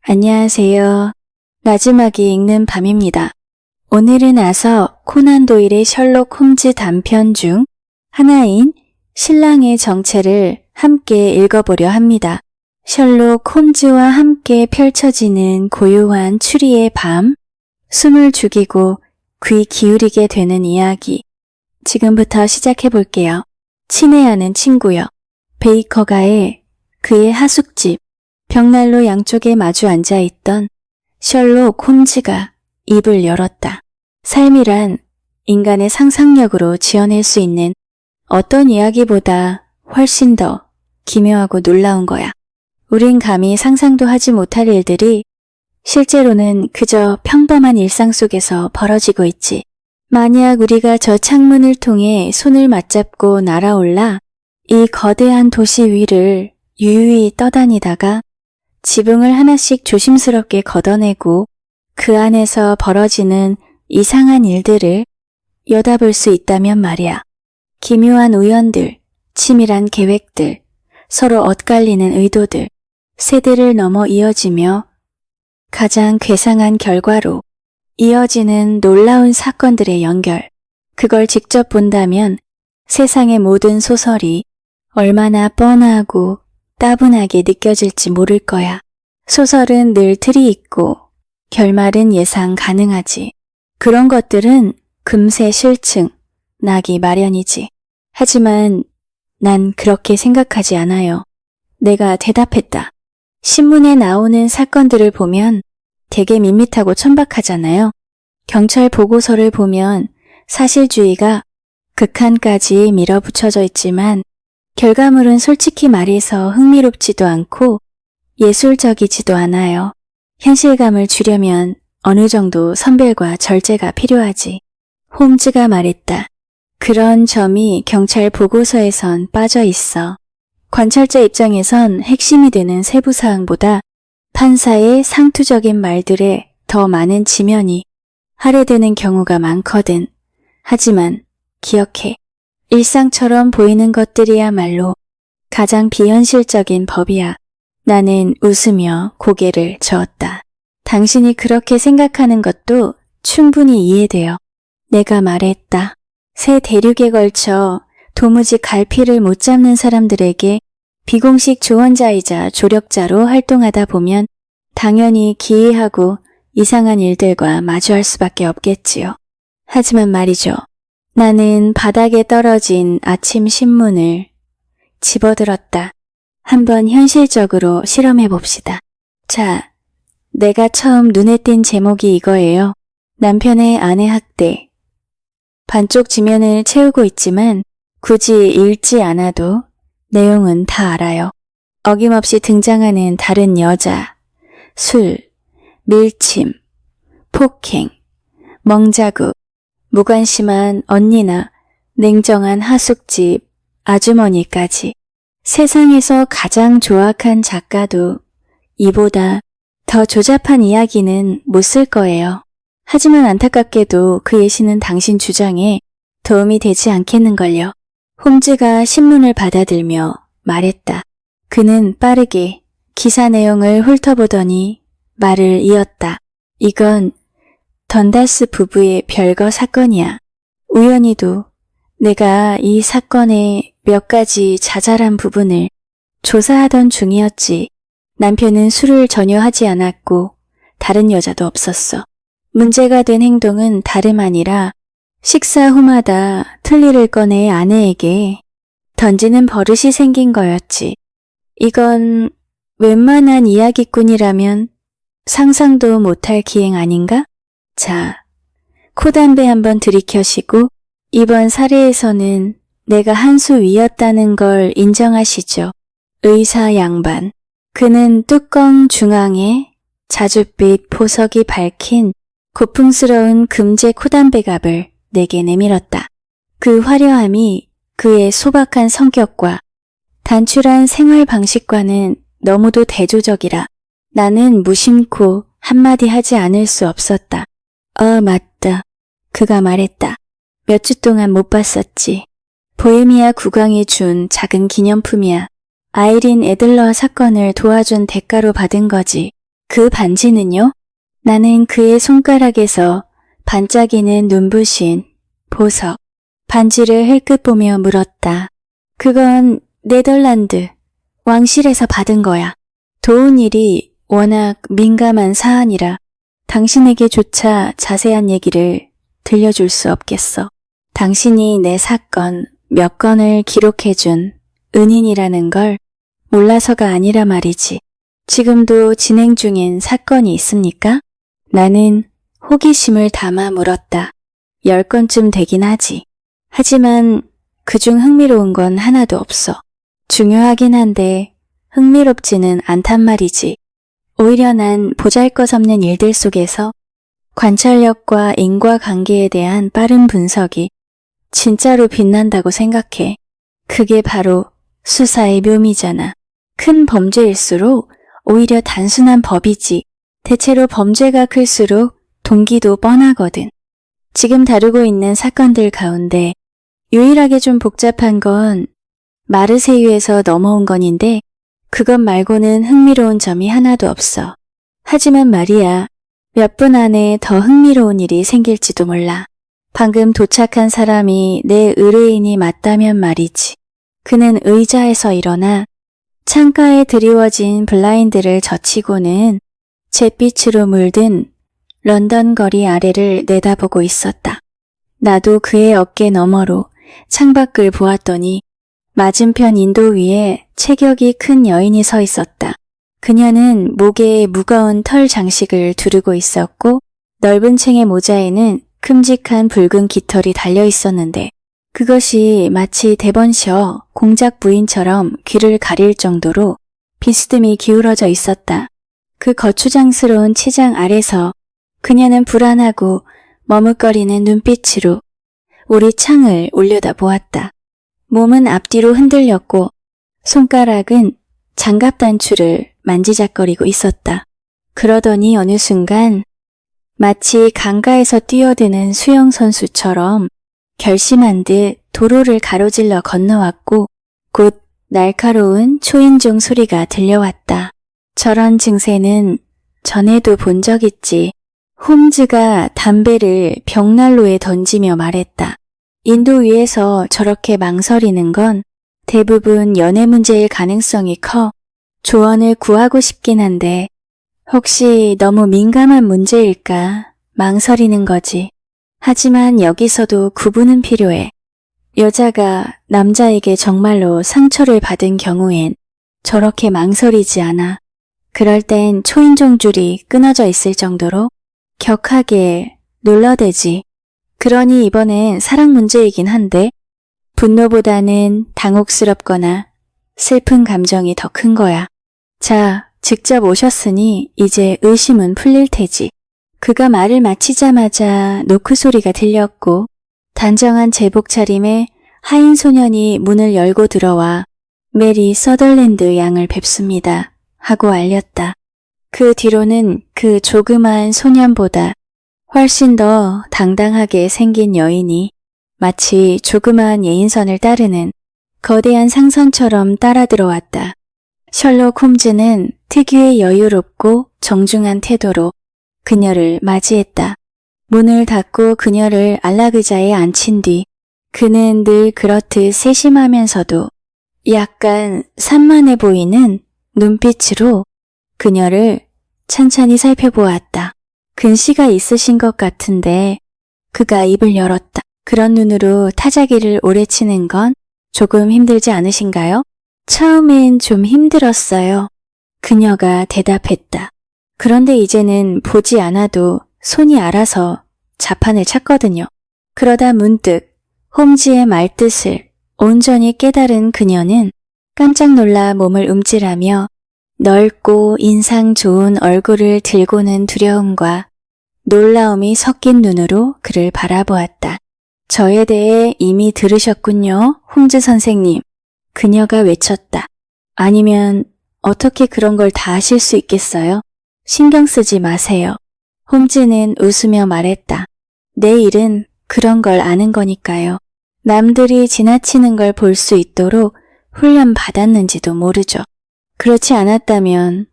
안녕하세요. 마지막이 읽는 밤입니다. 오늘은 아서 코난 도일의 셜록 홈즈 단편 중 하나인 신랑의 정체를 함께 읽어보려 합니다. 셜록 홈즈와 함께 펼쳐지는 고요한 추리의 밤, 숨을 죽이고 귀 기울이게 되는 이야기. 지금부터 시작해 볼게요. 친애하는 친구요. 베이커가의 그의 하숙집, 벽난로 양쪽에 마주 앉아있던 셜록 홈즈가 입을 열었다. 삶이란 인간의 상상력으로 지어낼 수 있는 어떤 이야기보다 훨씬 더 기묘하고 놀라운 거야. 우린 감히 상상도 하지 못할 일들이 실제로는 그저 평범한 일상 속에서 벌어지고 있지. 만약 우리가 저 창문을 통해 손을 맞잡고 날아올라 이 거대한 도시 위를 유유히 떠다니다가 지붕을 하나씩 조심스럽게 걷어내고 그 안에서 벌어지는 이상한 일들을 여다볼 수 있다면 말이야. 기묘한 우연들, 치밀한 계획들, 서로 엇갈리는 의도들, 세대를 넘어 이어지며 가장 괴상한 결과로 이어지는 놀라운 사건들의 연결. 그걸 직접 본다면 세상의 모든 소설이 얼마나 뻔하고 따분하게 느껴질지 모를 거야. 소설은 늘 틀이 있고 결말은 예상 가능하지. 그런 것들은 금세 실증 나기 마련이지. 하지만 난 그렇게 생각하지 않아요. 내가 대답했다. 신문에 나오는 사건들을 보면 되게 밋밋하고 천박하잖아요. 경찰 보고서를 보면 사실주의가 극한까지 밀어붙여져 있지만 결과물은 솔직히 말해서 흥미롭지도 않고 예술적이지도 않아요. 현실감을 주려면 어느 정도 선별과 절제가 필요하지. 홈즈가 말했다. 그런 점이 경찰 보고서에선 빠져 있어. 관찰자 입장에선 핵심이 되는 세부사항보다 판사의 상투적인 말들에 더 많은 지면이 할애되는 경우가 많거든. 하지만 기억해. 일상처럼 보이는 것들이야말로 가장 비현실적인 법이야. 나는 웃으며 고개를 저었다. 당신이 그렇게 생각하는 것도 충분히 이해돼요. 내가 말했다. 새 대륙에 걸쳐 도무지 갈피를 못 잡는 사람들에게 비공식 조언자이자 조력자로 활동하다 보면 당연히 기이하고 이상한 일들과 마주할 수밖에 없겠지요. 하지만 말이죠. 나는 바닥에 떨어진 아침 신문을 집어들었다. 한번 현실적으로 실험해 봅시다. 자, 내가 처음 눈에 띈 제목이 이거예요. 남편의 아내 학대. 반쪽 지면을 채우고 있지만 굳이 읽지 않아도 내용은 다 알아요. 어김없이 등장하는 다른 여자, 술, 밀침, 폭행, 멍자국, 무관심한 언니나 냉정한 하숙집 아주머니까지. 세상에서 가장 조악한 작가도 이보다 더 조잡한 이야기는 못 쓸 거예요. 하지만 안타깝게도 그 예시는 당신 주장에 도움이 되지 않겠는걸요. 홈즈가 신문을 받아들며 말했다. 그는 빠르게 기사 내용을 훑어보더니 말을 이었다. 이건 던달스 부부의 별거 사건이야. 우연히도 내가 이 사건의 몇 가지 자잘한 부분을 조사하던 중이었지. 남편은 술을 전혀 하지 않았고 다른 여자도 없었어. 문제가 된 행동은 다름 아니라 식사 후마다 틀니를 꺼내 아내에게 던지는 버릇이 생긴 거였지. 이건 웬만한 이야기꾼이라면 상상도 못할 기행 아닌가? 자, 코담배 한번 들이켜시고 이번 사례에서는 내가 한 수 위였다는 걸 인정하시죠. 의사 양반. 그는 뚜껑 중앙에 자줏빛 보석이 밝힌 고풍스러운 금제 코담배갑을 내게 내밀었다. 그 화려함이 그의 소박한 성격과 단출한 생활 방식과는 너무도 대조적이라 나는 무심코 한마디 하지 않을 수 없었다. 맞다. 그가 말했다. 몇 주 동안 못 봤었지. 보헤미아 국왕이 준 작은 기념품이야. 아이린 애들러 사건을 도와준 대가로 받은 거지. 그 반지는요? 나는 그의 손가락에서 반짝이는 눈부신 보석 반지를 힐끗 보며 물었다. 그건 네덜란드 왕실에서 받은 거야. 도운 일이 워낙 민감한 사안이라 당신에게조차 자세한 얘기를 들려줄 수 없겠어. 당신이 내 사건 몇 건을 기록해준 은인이라는 걸 몰라서가 아니라 말이지. 지금도 진행 중인 사건이 있습니까? 나는 호기심을 담아 물었다. 10건쯤 되긴 하지. 하지만 그중 흥미로운 건 하나도 없어. 중요하긴 한데 흥미롭지는 않단 말이지. 오히려 난 보잘것없는 일들 속에서 관찰력과 인과관계에 대한 빠른 분석이 진짜로 빛난다고 생각해. 그게 바로 수사의 묘미잖아. 큰 범죄일수록 오히려 단순한 법이지. 대체로 범죄가 클수록 동기도 뻔하거든. 지금 다루고 있는 사건들 가운데 유일하게 좀 복잡한 건 마르세유에서 넘어온 건인데 그것 말고는 흥미로운 점이 하나도 없어. 하지만 말이야, 몇 분 안에 더 흥미로운 일이 생길지도 몰라. 방금 도착한 사람이 내 의뢰인이 맞다면 말이지. 그는 의자에서 일어나 창가에 드리워진 블라인드를 젖히고는 잿빛으로 물든 런던 거리 아래를 내다보고 있었다. 나도 그의 어깨 너머로 창밖을 보았더니 맞은편 인도 위에 체격이 큰 여인이 서 있었다. 그녀는 목에 무거운 털 장식을 두르고 있었고 넓은 챙의 모자에는 큼직한 붉은 깃털이 달려 있었는데 그것이 마치 대번셔 공작 부인처럼 귀를 가릴 정도로 비스듬히 기울어져 있었다. 그 거추장스러운 치장 아래서 그녀는 불안하고 머뭇거리는 눈빛으로 우리 창을 올려다보았다. 몸은 앞뒤로 흔들렸고 손가락은 장갑 단추를 만지작거리고 있었다. 그러더니 어느 순간 마치 강가에서 뛰어드는 수영선수처럼 결심한 듯 도로를 가로질러 건너왔고 곧 날카로운 초인종 소리가 들려왔다. 저런 증세는 전에도 본 적 있지. 홈즈가 담배를 벽난로에 던지며 말했다. 인도 위에서 저렇게 망설이는 건 대부분 연애 문제일 가능성이 커. 조언을 구하고 싶긴 한데 혹시 너무 민감한 문제일까 망설이는 거지. 하지만 여기서도 구분은 필요해. 여자가 남자에게 정말로 상처를 받은 경우엔 저렇게 망설이지 않아. 그럴 땐 초인종 줄이 끊어져 있을 정도로 격하게 눌러대지. 그러니 이번엔 사랑 문제이긴 한데 분노보다는 당혹스럽거나 슬픈 감정이 더 큰 거야. 자, 직접 오셨으니 이제 의심은 풀릴 테지. 그가 말을 마치자마자 노크 소리가 들렸고 단정한 제복 차림의 하인 소년이 문을 열고 들어와 메리 서덜랜드 양을 뵙습니다 하고 알렸다. 그 뒤로는 그 조그마한 소년보다 훨씬 더 당당하게 생긴 여인이 마치 조그마한 예인선을 따르는 거대한 상선처럼 따라 들어왔다. 셜록 홈즈는 특유의 여유롭고 정중한 태도로 그녀를 맞이했다. 문을 닫고 그녀를 안락의자에 앉힌 뒤 그는 늘 그렇듯 세심하면서도 약간 산만해 보이는 눈빛으로 그녀를 찬찬히 살펴보았다. 근시가 있으신 것 같은데 그가 입을 열었다. 그런 눈으로 타자기를 오래 치는 건 조금 힘들지 않으신가요? 처음엔 좀 힘들었어요. 그녀가 대답했다. 그런데 이제는 보지 않아도 손이 알아서 자판을 찾거든요. 그러다 문득 홈즈의 말뜻을 온전히 깨달은 그녀는 깜짝 놀라 몸을 움찔하며 넓고 인상 좋은 얼굴을 들고는 두려움과 놀라움이 섞인 눈으로 그를 바라보았다. 저에 대해 이미 들으셨군요, 홈즈 선생님. 그녀가 외쳤다. 아니면 어떻게 그런 걸 다 아실 수 있겠어요? 신경 쓰지 마세요. 홈즈는 웃으며 말했다. 내 일은 그런 걸 아는 거니까요. 남들이 지나치는 걸 볼 수 있도록 훈련 받았는지도 모르죠. 그렇지 않았다면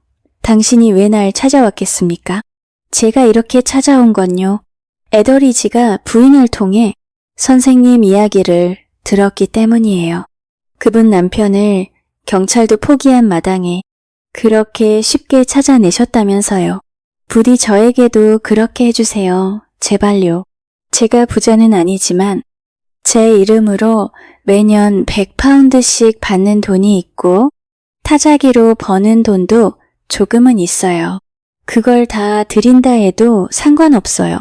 당신이 왜 날 찾아왔겠습니까? 제가 이렇게 찾아온 건요. 에더리지가 부인을 통해 선생님 이야기를 들었기 때문이에요. 그분 남편을 경찰도 포기한 마당에 그렇게 쉽게 찾아내셨다면서요. 부디 저에게도 그렇게 해주세요. 제발요. 제가 부자는 아니지만 제 이름으로 매년 100파운드씩 받는 돈이 있고 타자기로 버는 돈도 조금은 있어요. 그걸 다 드린다 해도 상관없어요.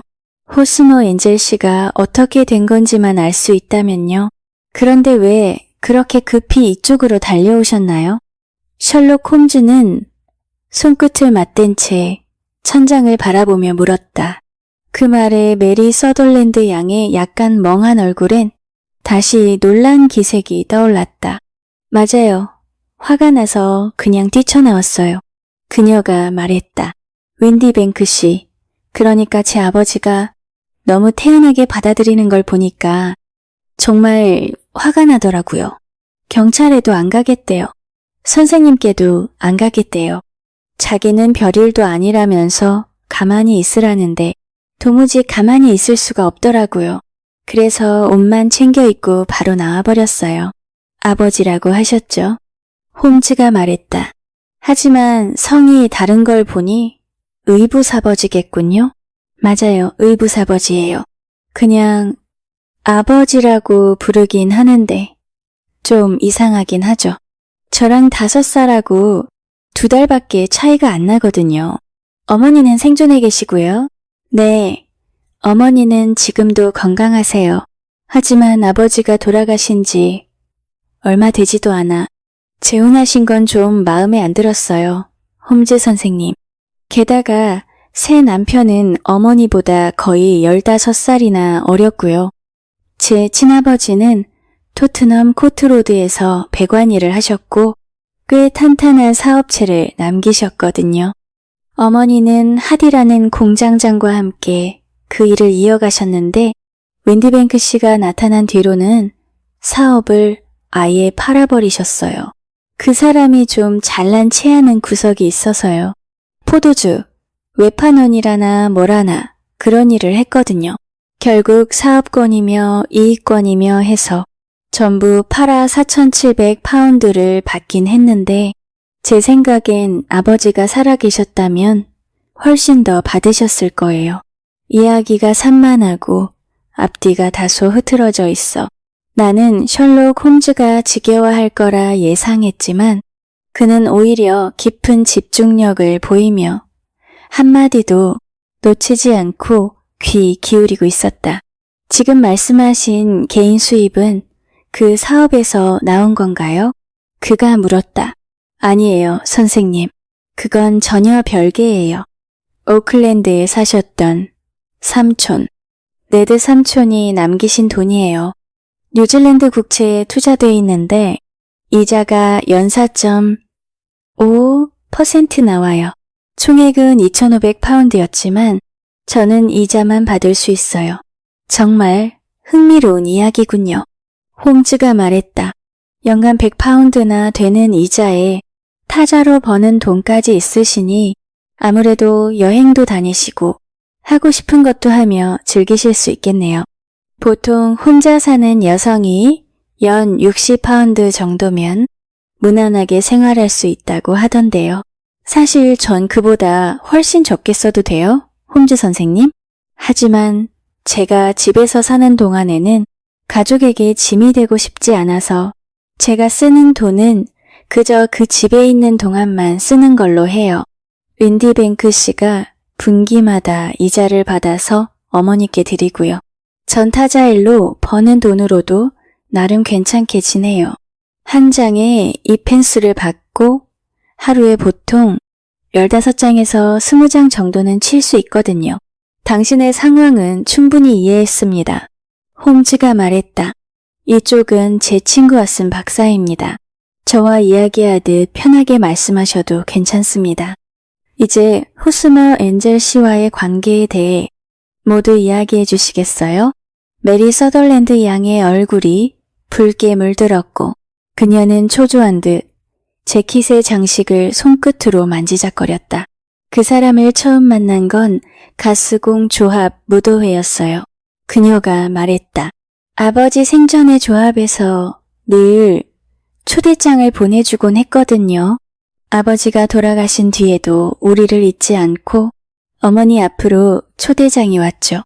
호스머 엔젤 씨가 어떻게 된 건지만 알 수 있다면요. 그런데 왜 그렇게 급히 이쪽으로 달려오셨나요? 셜록 홈즈는 손끝을 맞댄 채 천장을 바라보며 물었다. 그 말에 메리 서덜랜드 양의 약간 멍한 얼굴엔 다시 놀란 기색이 떠올랐다. 맞아요. 화가 나서 그냥 뛰쳐나왔어요. 그녀가 말했다. 윈디뱅크 씨, 그러니까 제 아버지가 너무 태연하게 받아들이는 걸 보니까 정말 화가 나더라고요. 경찰에도 안 가겠대요. 선생님께도 안 가겠대요. 자기는 별일도 아니라면서 가만히 있으라는데 도무지 가만히 있을 수가 없더라고요. 그래서 옷만 챙겨 입고 바로 나와버렸어요. 아버지라고 하셨죠? 홈즈가 말했다. 하지만 성이 다른 걸 보니 의부사버지겠군요? 맞아요. 의부사버지예요. 그냥 아버지라고 부르긴 하는데 좀 이상하긴 하죠. 저랑 5살하고 2달밖에 차이가 안 나거든요. 어머니는 생존해 계시고요. 네, 어머니는 지금도 건강하세요. 하지만 아버지가 돌아가신 지 얼마 되지도 않아 재혼하신 건 좀 마음에 안 들었어요. 홈즈 선생님. 게다가 새 남편은 어머니보다 거의 15살이나 어렸고요. 제 친아버지는 토트넘 코트로드에서 배관 일을 하셨고 꽤 탄탄한 사업체를 남기셨거든요. 어머니는 하디라는 공장장과 함께 그 일을 이어가셨는데 윈디뱅크 씨가 나타난 뒤로는 사업을 아예 팔아버리셨어요. 그 사람이 좀 잘난 체하는 구석이 있어서요. 포도주, 외판원이라나 뭐라나 그런 일을 했거든요. 결국 사업권이며 이익권이며 해서 전부 팔아 4,700파운드를 받긴 했는데 제 생각엔 아버지가 살아계셨다면 훨씬 더 받으셨을 거예요. 이야기가 산만하고 앞뒤가 다소 흐트러져 있어. 나는 셜록 홈즈가 지겨워할 거라 예상했지만 그는 오히려 깊은 집중력을 보이며 한마디도 놓치지 않고 귀 기울이고 있었다. 지금 말씀하신 개인 수입은 그 사업에서 나온 건가요? 그가 물었다. 아니에요, 선생님. 그건 전혀 별개예요. 오클랜드에 사셨던 삼촌, 네드 삼촌이 남기신 돈이에요. 뉴질랜드 국채에 투자되어 있는데 이자가 연사 5% 나와요. 총액은 2,500파운드였지만 저는 이자만 받을 수 있어요. 정말 흥미로운 이야기군요. 홈즈가 말했다. 연간 100파운드나 되는 이자에 타자로 버는 돈까지 있으시니 아무래도 여행도 다니시고 하고 싶은 것도 하며 즐기실 수 있겠네요. 보통 혼자 사는 여성이 연 60파운드 정도면 무난하게 생활할 수 있다고 하던데요. 사실 전 그보다 훨씬 적게 써도 돼요, 홈즈 선생님? 하지만 제가 집에서 사는 동안에는 가족에게 짐이 되고 싶지 않아서 제가 쓰는 돈은 그저 그 집에 있는 동안만 쓰는 걸로 해요. 윈디뱅크 씨가 분기마다 이자를 받아서 어머니께 드리고요. 전타자일로 버는 돈으로도 나름 괜찮게 지내요. 한 장에 2펜스를 받고 하루에 보통 15장에서 20장 정도는 칠 수 있거든요. 당신의 상황은 충분히 이해했습니다. 홈즈가 말했다. 이쪽은 제 친구가 쓴 박사입니다. 저와 이야기하듯 편하게 말씀하셔도 괜찮습니다. 이제 호스머 엔젤 씨와의 관계에 대해 모두 이야기해 주시겠어요? 메리 서덜랜드 양의 얼굴이 붉게 물들었고 그녀는 초조한 듯 재킷의 장식을 손끝으로 만지작거렸다. 그 사람을 처음 만난 건 가스공 조합 무도회였어요. 그녀가 말했다. 아버지 생전의 조합에서 늘 초대장을 보내주곤 했거든요. 아버지가 돌아가신 뒤에도 우리를 잊지 않고 어머니 앞으로 초대장이 왔죠.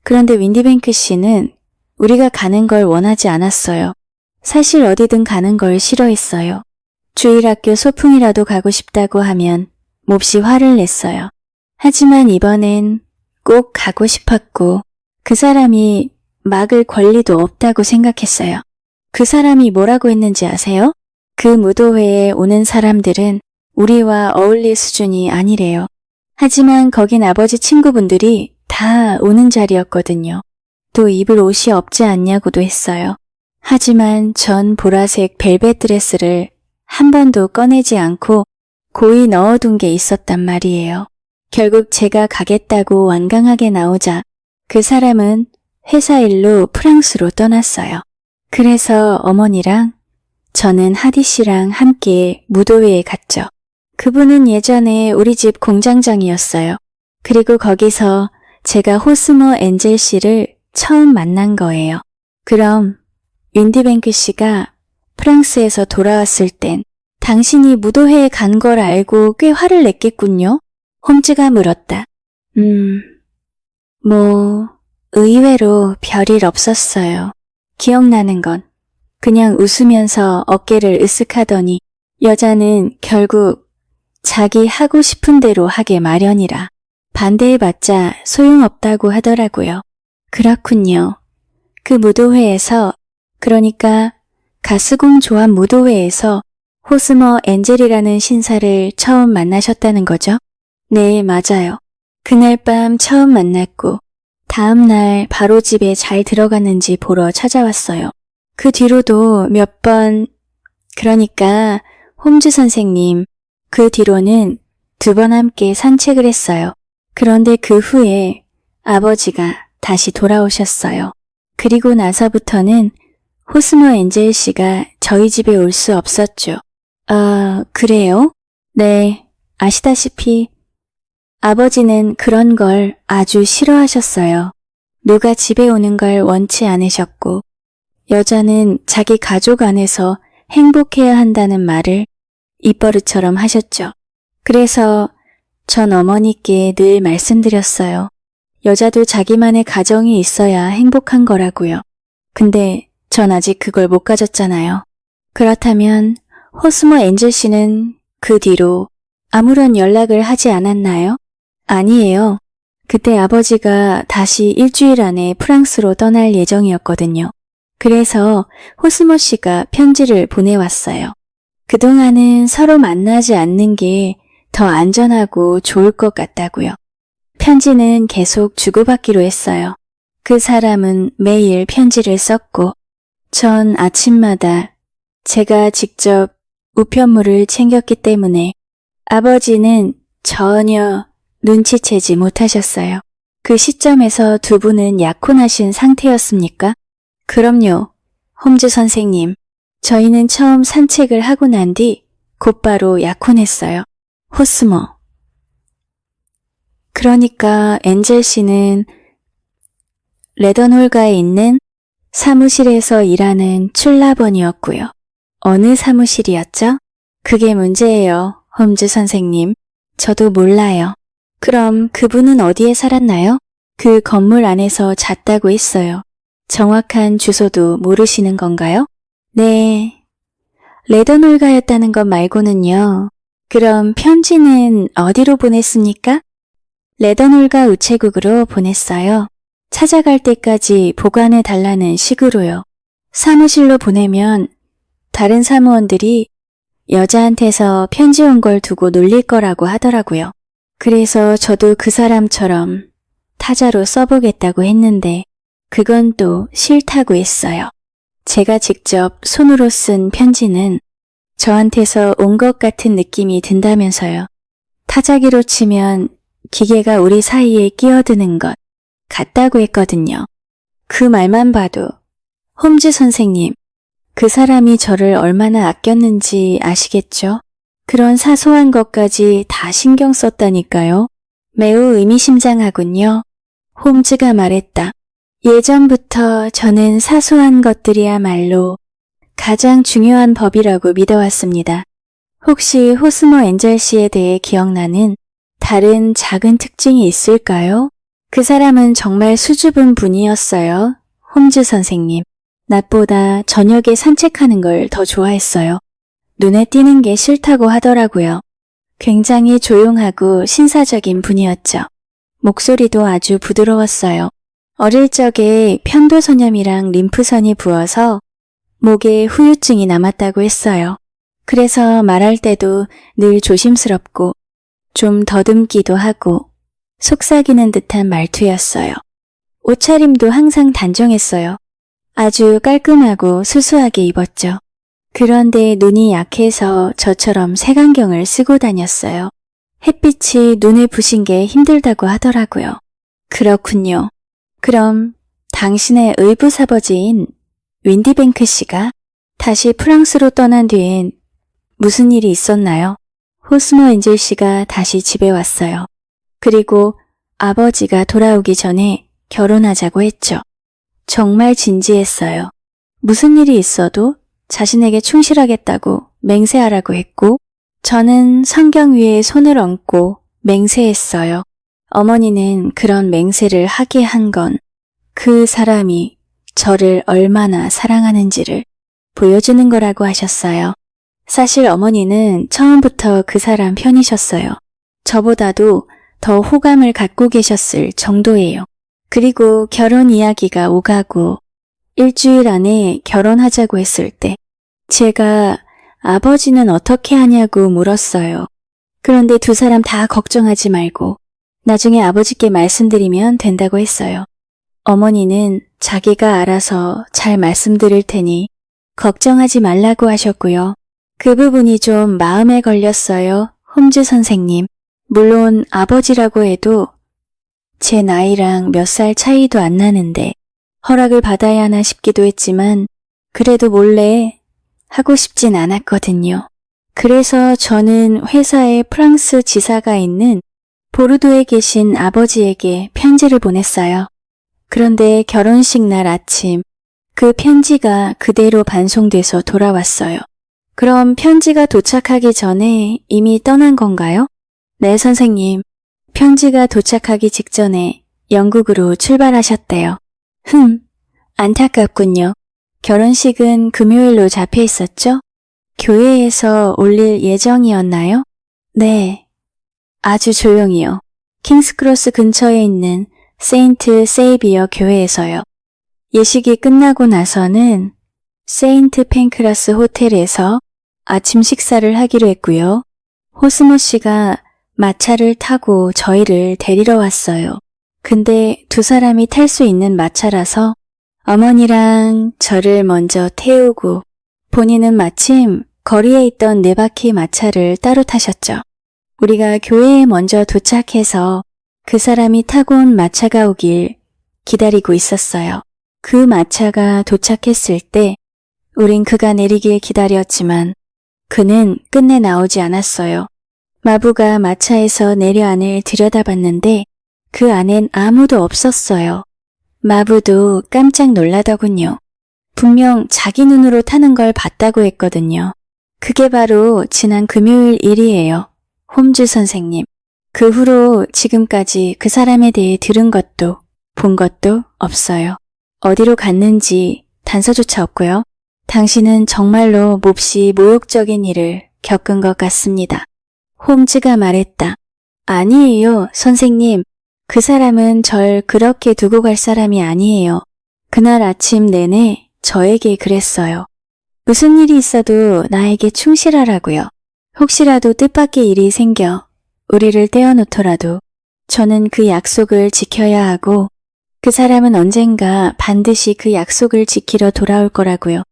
그런데 윈디뱅크 씨는 우리가 가는 걸 원하지 않았어요. 사실 어디든 가는 걸 싫어했어요. 주일학교 소풍이라도 가고 싶다고 하면 몹시 화를 냈어요. 하지만 이번엔 꼭 가고 싶었고 그 사람이 막을 권리도 없다고 생각했어요. 그 사람이 뭐라고 했는지 아세요? 그 무도회에 오는 사람들은 우리와 어울릴 수준이 아니래요. 하지만 거긴 아버지 친구분들이 다 오는 자리였거든요. 또 입을 옷이 없지 않냐고도 했어요. 하지만 전 보라색 벨벳 드레스를 한 번도 꺼내지 않고 고이 넣어둔 게 있었단 말이에요. 결국 제가 가겠다고 완강하게 나오자 그 사람은 회사 일로 프랑스로 떠났어요. 그래서 어머니랑 저는 하디 씨랑 함께 무도회에 갔죠. 그분은 예전에 우리 집 공장장이었어요. 그리고 거기서 제가 호스머 엔젤 씨를 처음 만난 거예요. 그럼 윈디뱅크 씨가 프랑스에서 돌아왔을 땐 당신이 무도회에 간 걸 알고 꽤 화를 냈겠군요? 홈즈가 물었다. 의외로 별일 없었어요. 기억나는 건 그냥 웃으면서 어깨를 으쓱하더니 여자는 결국 자기 하고 싶은 대로 하게 마련이라 반대해봤자 소용없다고 하더라고요. 그렇군요. 그 무도회에서, 그러니까 가스공 조합 무도회에서 호스머 엔젤이라는 신사를 처음 만나셨다는 거죠? 네, 맞아요. 그날 밤 처음 만났고 다음날 바로 집에 잘 들어갔는지 보러 찾아왔어요. 그 뒤로도 몇 번, 그러니까 홈즈 선생님, 그 뒤로는 2번 함께 산책을 했어요. 그런데 그 후에 아버지가 다시 돌아오셨어요. 그리고 나서부터는 호스머 엔젤 씨가 저희 집에 올 수 없었죠. 그래요? 네, 아시다시피 아버지는 그런 걸 아주 싫어하셨어요. 누가 집에 오는 걸 원치 않으셨고 여자는 자기 가족 안에서 행복해야 한다는 말을 입버릇처럼 하셨죠. 그래서 전 어머니께 늘 말씀드렸어요. 여자도 자기만의 가정이 있어야 행복한 거라고요. 근데 전 아직 그걸 못 가졌잖아요. 그렇다면 호스머 엔젤 씨는 그 뒤로 아무런 연락을 하지 않았나요? 아니에요. 그때 아버지가 다시 일주일 안에 프랑스로 떠날 예정이었거든요. 그래서 호스머 씨가 편지를 보내왔어요. 그동안은 서로 만나지 않는 게 더 안전하고 좋을 것 같다고요. 편지는 계속 주고받기로 했어요. 그 사람은 매일 편지를 썼고 전 아침마다 제가 직접 우편물을 챙겼기 때문에 아버지는 전혀 눈치채지 못하셨어요. 그 시점에서 2분은 약혼하신 상태였습니까? 그럼요, 홈즈 선생님. 저희는 처음 산책을 하고 난 뒤 곧바로 약혼했어요. 호스머. 그러니까 엔젤 씨는 레던홀가에 있는 사무실에서 일하는 출납원이었고요. 어느 사무실이었죠? 그게 문제예요, 홈즈 선생님. 저도 몰라요. 그럼 그분은 어디에 살았나요? 그 건물 안에서 잤다고 했어요. 정확한 주소도 모르시는 건가요? 네. 레던홀가였다는 것 말고는요. 그럼 편지는 어디로 보냈습니까? 레던홀가 우체국으로 보냈어요. 찾아갈 때까지 보관해 달라는 식으로요. 사무실로 보내면 다른 사무원들이 여자한테서 편지 온 걸 두고 놀릴 거라고 하더라고요. 그래서 저도 그 사람처럼 타자로 써보겠다고 했는데 그건 또 싫다고 했어요. 제가 직접 손으로 쓴 편지는 저한테서 온 것 같은 느낌이 든다면서요. 타자기로 치면 기계가 우리 사이에 끼어드는 것 같다고 했거든요. 그 말만 봐도 홈즈 선생님, 그 사람이 저를 얼마나 아꼈는지 아시겠죠? 그런 사소한 것까지 다 신경 썼다니까요. 매우 의미심장하군요. 홈즈가 말했다. 예전부터 저는 사소한 것들이야말로 가장 중요한 법이라고 믿어왔습니다. 혹시 호스머 엔젤 씨에 대해 기억나는 다른 작은 특징이 있을까요? 그 사람은 정말 수줍은 분이었어요. 홈즈 선생님. 낮보다 저녁에 산책하는 걸 더 좋아했어요. 눈에 띄는 게 싫다고 하더라고요. 굉장히 조용하고 신사적인 분이었죠. 목소리도 아주 부드러웠어요. 어릴 적에 편도선염이랑 림프선이 부어서 목에 후유증이 남았다고 했어요. 그래서 말할 때도 늘 조심스럽고 좀 더듬기도 하고 속삭이는 듯한 말투였어요. 옷차림도 항상 단정했어요. 아주 깔끔하고 수수하게 입었죠. 그런데 눈이 약해서 저처럼 색안경을 쓰고 다녔어요. 햇빛이 눈에 부신 게 힘들다고 하더라고요. 그렇군요. 그럼 당신의 의붓아버지인 윈디뱅크 씨가 다시 프랑스로 떠난 뒤엔 무슨 일이 있었나요? 호스머 엔젤 씨가 다시 집에 왔어요. 그리고 아버지가 돌아오기 전에 결혼하자고 했죠. 정말 진지했어요. 무슨 일이 있어도 자신에게 충실하겠다고 맹세하라고 했고 저는 성경 위에 손을 얹고 맹세했어요. 어머니는 그런 맹세를 하게 한 건 그 사람이 저를 얼마나 사랑하는지를 보여주는 거라고 하셨어요. 사실 어머니는 처음부터 그 사람 편이셨어요. 저보다도 더 호감을 갖고 계셨을 정도예요. 그리고 결혼 이야기가 오가고 일주일 안에 결혼하자고 했을 때 제가 아버지는 어떻게 하냐고 물었어요. 그런데 두 사람 다 걱정하지 말고 나중에 아버지께 말씀드리면 된다고 했어요. 어머니는 자기가 알아서 잘 말씀드릴 테니 걱정하지 말라고 하셨고요. 그 부분이 좀 마음에 걸렸어요. 홈즈 선생님. 물론 아버지라고 해도 제 나이랑 몇 살 차이도 안 나는데 허락을 받아야 하나 싶기도 했지만 그래도 몰래 하고 싶진 않았거든요. 그래서 저는 회사에 프랑스 지사가 있는 보르도에 계신 아버지에게 편지를 보냈어요. 그런데 결혼식 날 아침 그 편지가 그대로 반송돼서 돌아왔어요. 그럼 편지가 도착하기 전에 이미 떠난 건가요? 네, 선생님. 편지가 도착하기 직전에 영국으로 출발하셨대요. 안타깝군요. 결혼식은 금요일로 잡혀 있었죠? 교회에서 올릴 예정이었나요? 네. 아주 조용히요. 킹스크로스 근처에 있는 세인트 세이비어 교회에서요. 예식이 끝나고 나서는 세인트 팬크라스 호텔에서 아침 식사를 하기로 했고요. 호스머 씨가 마차를 타고 저희를 데리러 왔어요. 근데 두 사람이 탈 수 있는 마차라서 어머니랑 저를 먼저 태우고 본인은 마침 거리에 있던 네 바퀴 마차를 따로 타셨죠. 우리가 교회에 먼저 도착해서 그 사람이 타고 온 마차가 오길 기다리고 있었어요. 그 마차가 도착했을 때 우린 그가 내리길 기다렸지만 그는 끝내 나오지 않았어요. 마부가 마차에서 내려 안을 들여다봤는데 그 안엔 아무도 없었어요. 마부도 깜짝 놀라더군요. 분명 자기 눈으로 타는 걸 봤다고 했거든요. 그게 바로 지난 금요일 일이에요. 홈즈 선생님. 그 후로 지금까지 그 사람에 대해 들은 것도 본 것도 없어요. 어디로 갔는지 단서조차 없고요. 당신은 정말로 몹시 모욕적인 일을 겪은 것 같습니다. 홈즈가 말했다. 아니에요, 선생님. 그 사람은 절 그렇게 두고 갈 사람이 아니에요. 그날 아침 내내 저에게 그랬어요. 무슨 일이 있어도 나에게 충실하라고요. 혹시라도 뜻밖의 일이 생겨 우리를 떼어놓더라도 저는 그 약속을 지켜야 하고 그 사람은 언젠가 반드시 그 약속을 지키러 돌아올 거라고요.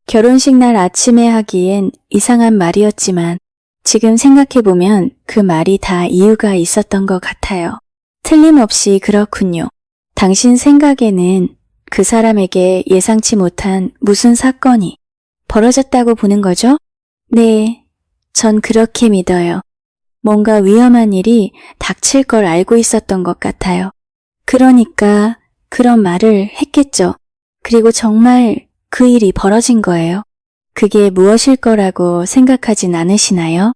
결혼식 날 아침에 하기엔 이상한 말이었지만 지금 생각해보면 그 말이 다 이유가 있었던 것 같아요. 틀림없이 그렇군요. 당신 생각에는 그 사람에게 예상치 못한 무슨 사건이 벌어졌다고 보는 거죠? 네, 전 그렇게 믿어요. 뭔가 위험한 일이 닥칠 걸 알고 있었던 것 같아요. 그러니까 그런 말을 했겠죠. 그리고 정말 그 일이 벌어진 거예요. 그게 무엇일 거라고 생각하진 않으시나요?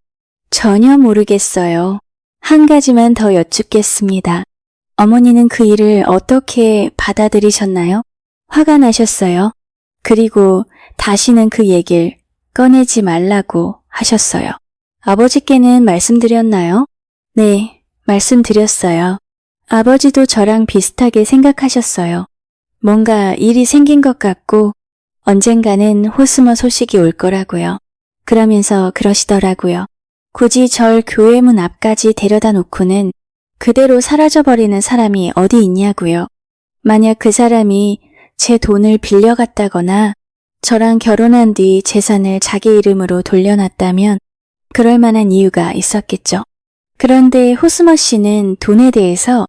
전혀 모르겠어요. 한 가지만 더 여쭙겠습니다. 어머니는 그 일을 어떻게 받아들이셨나요? 화가 나셨어요. 그리고 다시는 그 얘기를 꺼내지 말라고 하셨어요. 아버지께는 말씀드렸나요? 네, 말씀드렸어요. 아버지도 저랑 비슷하게 생각하셨어요. 뭔가 일이 생긴 것 같고 언젠가는 호스머 소식이 올 거라고요. 그러면서 그러시더라고요. 굳이 절 교회 문 앞까지 데려다 놓고는 그대로 사라져버리는 사람이 어디 있냐고요. 만약 그 사람이 제 돈을 빌려갔다거나 저랑 결혼한 뒤 재산을 자기 이름으로 돌려놨다면 그럴 만한 이유가 있었겠죠. 그런데 호스머 씨는 돈에 대해서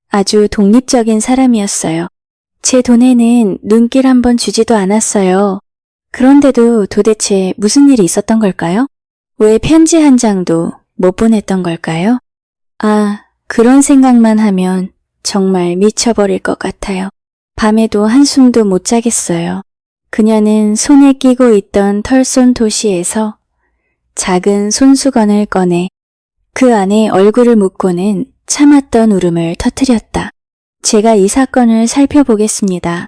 아주 독립적인 사람이었어요. 제 돈에는 눈길 한번 주지도 않았어요. 그런데도 도대체 무슨 일이 있었던 걸까요? 왜 편지 한 장도 못 보냈던 걸까요? 아, 그런 생각만 하면 정말 미쳐버릴 것 같아요. 밤에도 한숨도 못 자겠어요. 그녀는 손에 끼고 있던 털손 도시에서 작은 손수건을 꺼내 그 안에 얼굴을 묻고는 참았던 울음을 터뜨렸다. 제가 이 사건을 살펴보겠습니다.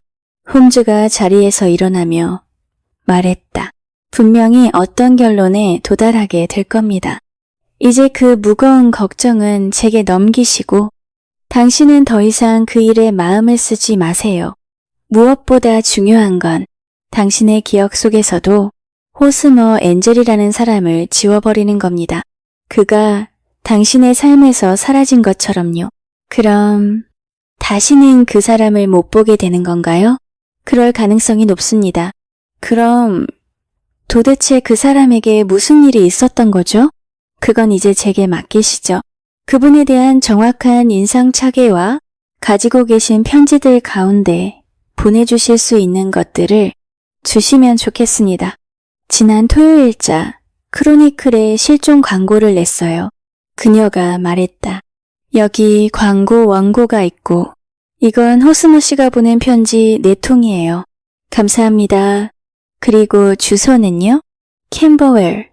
홈즈가 자리에서 일어나며 말했다. 분명히 어떤 결론에 도달하게 될 겁니다. 이제 그 무거운 걱정은 제게 넘기시고 당신은 더 이상 그 일에 마음을 쓰지 마세요. 무엇보다 중요한 건 당신의 기억 속에서도 호스머 엔젤이라는 사람을 지워버리는 겁니다. 그가 당신의 삶에서 사라진 것처럼요. 그럼 다시는 그 사람을 못 보게 되는 건가요? 그럴 가능성이 높습니다. 그럼 도대체 그 사람에게 무슨 일이 있었던 거죠? 그건 이제 제게 맡기시죠. 그분에 대한 정확한 인상착의와 가지고 계신 편지들 가운데 보내주실 수 있는 것들을 주시면 좋겠습니다. 지난 토요일자 크로니클에 실종 광고를 냈어요. 그녀가 말했다. 여기 광고 원고가 있고 이건 호스머 씨가 보낸 편지 4통이에요. 감사합니다. 그리고 주소는요? 캠버웰,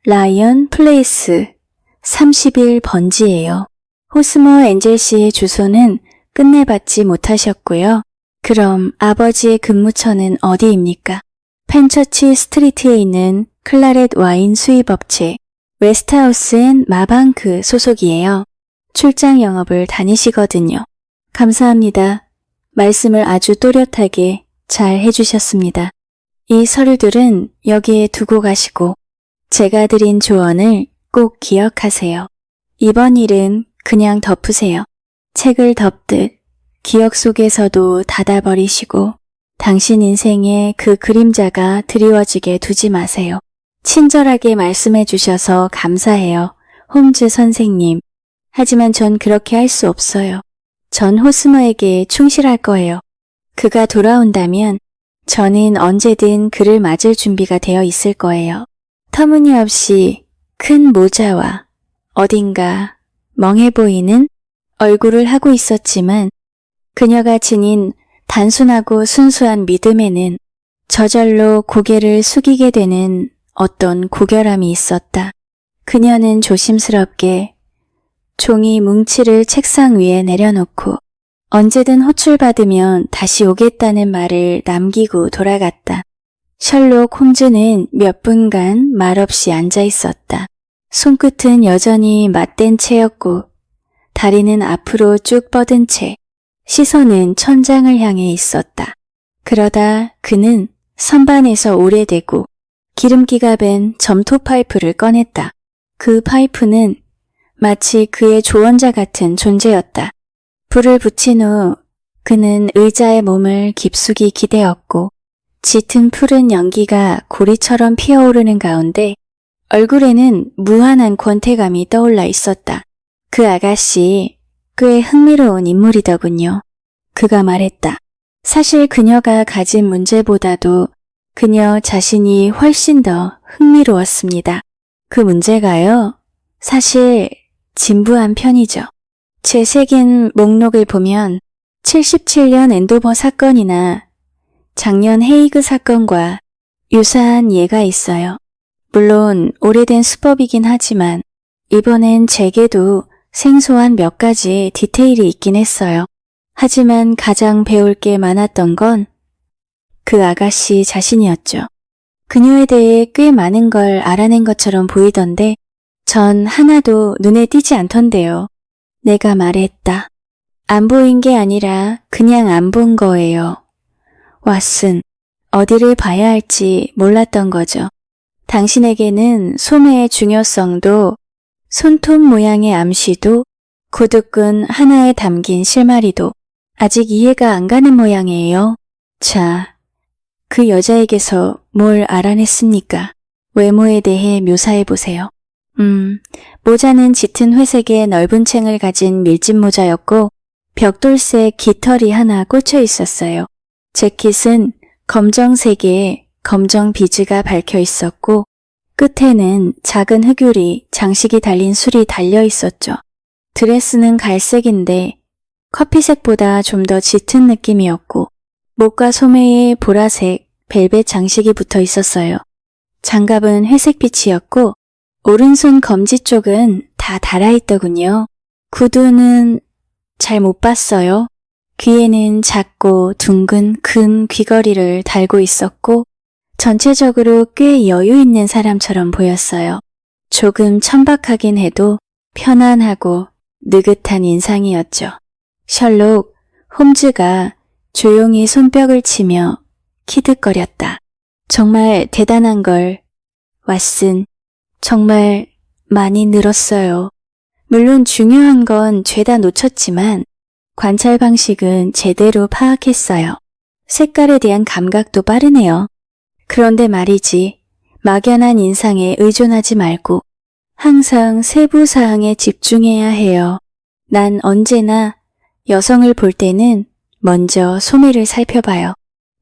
라이언 플레이스 31번지예요. 호스머 엔젤 씨의 주소는 끝내 받지 못하셨고요. 그럼 아버지의 근무처는 어디입니까? 펜처치 스트리트에 있는 클라렛 와인 수입업체 웨스트하우스 앤 마방크 소속이에요. 출장 영업을 다니시거든요. 감사합니다. 말씀을 아주 또렷하게 잘 해주셨습니다. 이 서류들은 여기에 두고 가시고 제가 드린 조언을 꼭 기억하세요. 이번 일은 그냥 덮으세요. 책을 덮듯 기억 속에서도 닫아버리시고 당신 인생에 그 그림자가 드리워지게 두지 마세요. 친절하게 말씀해 주셔서 감사해요. 홈즈 선생님. 하지만 전 그렇게 할 수 없어요. 전 호스머에게 충실할 거예요. 그가 돌아온다면 저는 언제든 그를 맞을 준비가 되어 있을 거예요. 터무니없이 큰 모자와 어딘가 멍해 보이는 얼굴을 하고 있었지만 그녀가 지닌 단순하고 순수한 믿음에는 저절로 고개를 숙이게 되는 어떤 고결함이 있었다. 그녀는 조심스럽게 종이 뭉치를 책상 위에 내려놓고 언제든 호출받으면 다시 오겠다는 말을 남기고 돌아갔다. 셜록 홈즈는 몇 분간 말없이 앉아 있었다. 손끝은 여전히 맞댄 채였고 다리는 앞으로 쭉 뻗은 채 시선은 천장을 향해 있었다. 그러다 그는 선반에서 오래되고 기름기가 밴 점토 파이프를 꺼냈다. 그 파이프는 마치 그의 조언자 같은 존재였다. 불을 붙인 후 그는 의자에 몸을 깊숙이 기대었고 짙은 푸른 연기가 고리처럼 피어오르는 가운데 얼굴에는 무한한 권태감이 떠올라 있었다. 그 아가씨 꽤 흥미로운 인물이더군요. 그가 말했다. 사실 그녀가 가진 문제보다도 그녀 자신이 훨씬 더 흥미로웠습니다. 그 문제가요, 사실 진부한 편이죠. 제 새긴 목록을 보면 77년 앤도버 사건이나 작년 헤이그 사건과 유사한 예가 있어요. 물론 오래된 수법이긴 하지만 이번엔 제게도 생소한 몇 가지 디테일이 있긴 했어요. 하지만 가장 배울 게 많았던 건 그 아가씨 자신이었죠. 그녀에 대해 꽤 많은 걸 알아낸 것처럼 보이던데 전 하나도 눈에 띄지 않던데요. 내가 말했다. 안 보인 게 아니라 그냥 안 본 거예요. 왓슨, 어디를 봐야 할지 몰랐던 거죠. 당신에게는 소매의 중요성도 손톱 모양의 암시도 구두끈 하나에 담긴 실마리도 아직 이해가 안 가는 모양이에요. 자, 그 여자에게서 뭘 알아냈습니까? 외모에 대해 묘사해보세요. 모자는 짙은 회색의 넓은 챙을 가진 밀짚 모자였고 벽돌색 깃털이 하나 꽂혀 있었어요. 재킷은 검정색에 검정 비즈가 밝혀 있었고 끝에는 작은 흑유리 장식이 달린 술이 달려 있었죠. 드레스는 갈색인데 커피색보다 좀 더 짙은 느낌이었고 목과 소매에 보라색 벨벳 장식이 붙어 있었어요. 장갑은 회색빛이었고 오른손 검지 쪽은 다 달아있더군요. 구두는 잘 못 봤어요. 귀에는 작고 둥근 금 귀걸이를 달고 있었고 전체적으로 꽤 여유 있는 사람처럼 보였어요. 조금 천박하긴 해도 편안하고 느긋한 인상이었죠. 셜록 홈즈가 조용히 손뼉을 치며 키득거렸다. 정말 대단한 걸, 왓슨. 정말 많이 늘었어요. 물론 중요한 건 죄다 놓쳤지만 관찰 방식은 제대로 파악했어요. 색깔에 대한 감각도 빠르네요. 그런데 말이지, 막연한 인상에 의존하지 말고 항상 세부 사항에 집중해야 해요. 난 언제나 여성을 볼 때는 먼저 소매를 살펴봐요.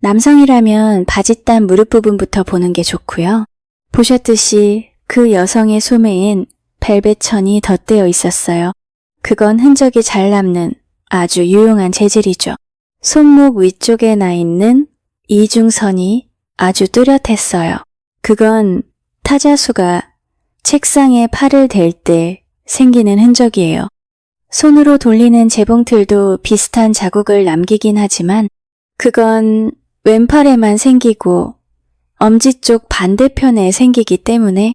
남성이라면 바짓단 무릎 부분부터 보는 게 좋고요. 보셨듯이 그 여성의 소매엔 벨벳 천이 덧대어 있었어요. 그건 흔적이 잘 남는 아주 유용한 재질이죠. 손목 위쪽에 나 있는 이중선이 아주 뚜렷했어요. 그건 타자수가 책상에 팔을 댈 때 생기는 흔적이에요. 손으로 돌리는 재봉틀도 비슷한 자국을 남기긴 하지만 그건 왼팔에만 생기고 엄지 쪽 반대편에 생기기 때문에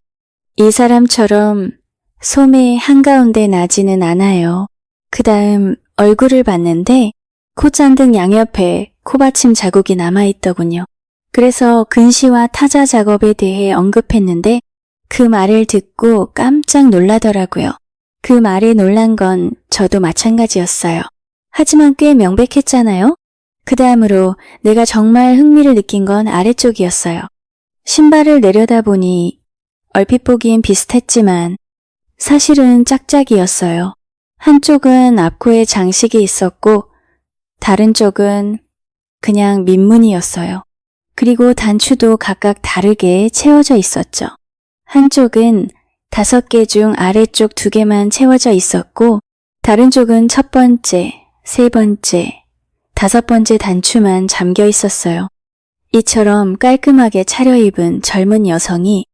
이 사람처럼 소매 한가운데 나지는 않아요. 그 다음 얼굴을 봤는데 콧잔등 양옆에 코받침 자국이 남아있더군요. 그래서 근시와 타자 작업에 대해 언급했는데 그 말을 듣고 깜짝 놀라더라고요. 그 말에 놀란 건 저도 마찬가지였어요. 하지만 꽤 명백했잖아요? 그 다음으로 내가 정말 흥미를 느낀 건 아래쪽이었어요. 신발을 내려다보니 얼핏 보기엔 비슷했지만 사실은 짝짝이었어요. 한쪽은 앞코에 장식이 있었고 다른 쪽은 그냥 민문이었어요. 그리고 단추도 각각 다르게 채워져 있었죠. 한쪽은 5개 중 아래쪽 2개만 채워져 있었고 다른 쪽은 첫 번째, 세 번째, 5번째 단추만 잠겨 있었어요. 이처럼 깔끔하게 차려입은 젊은 여성이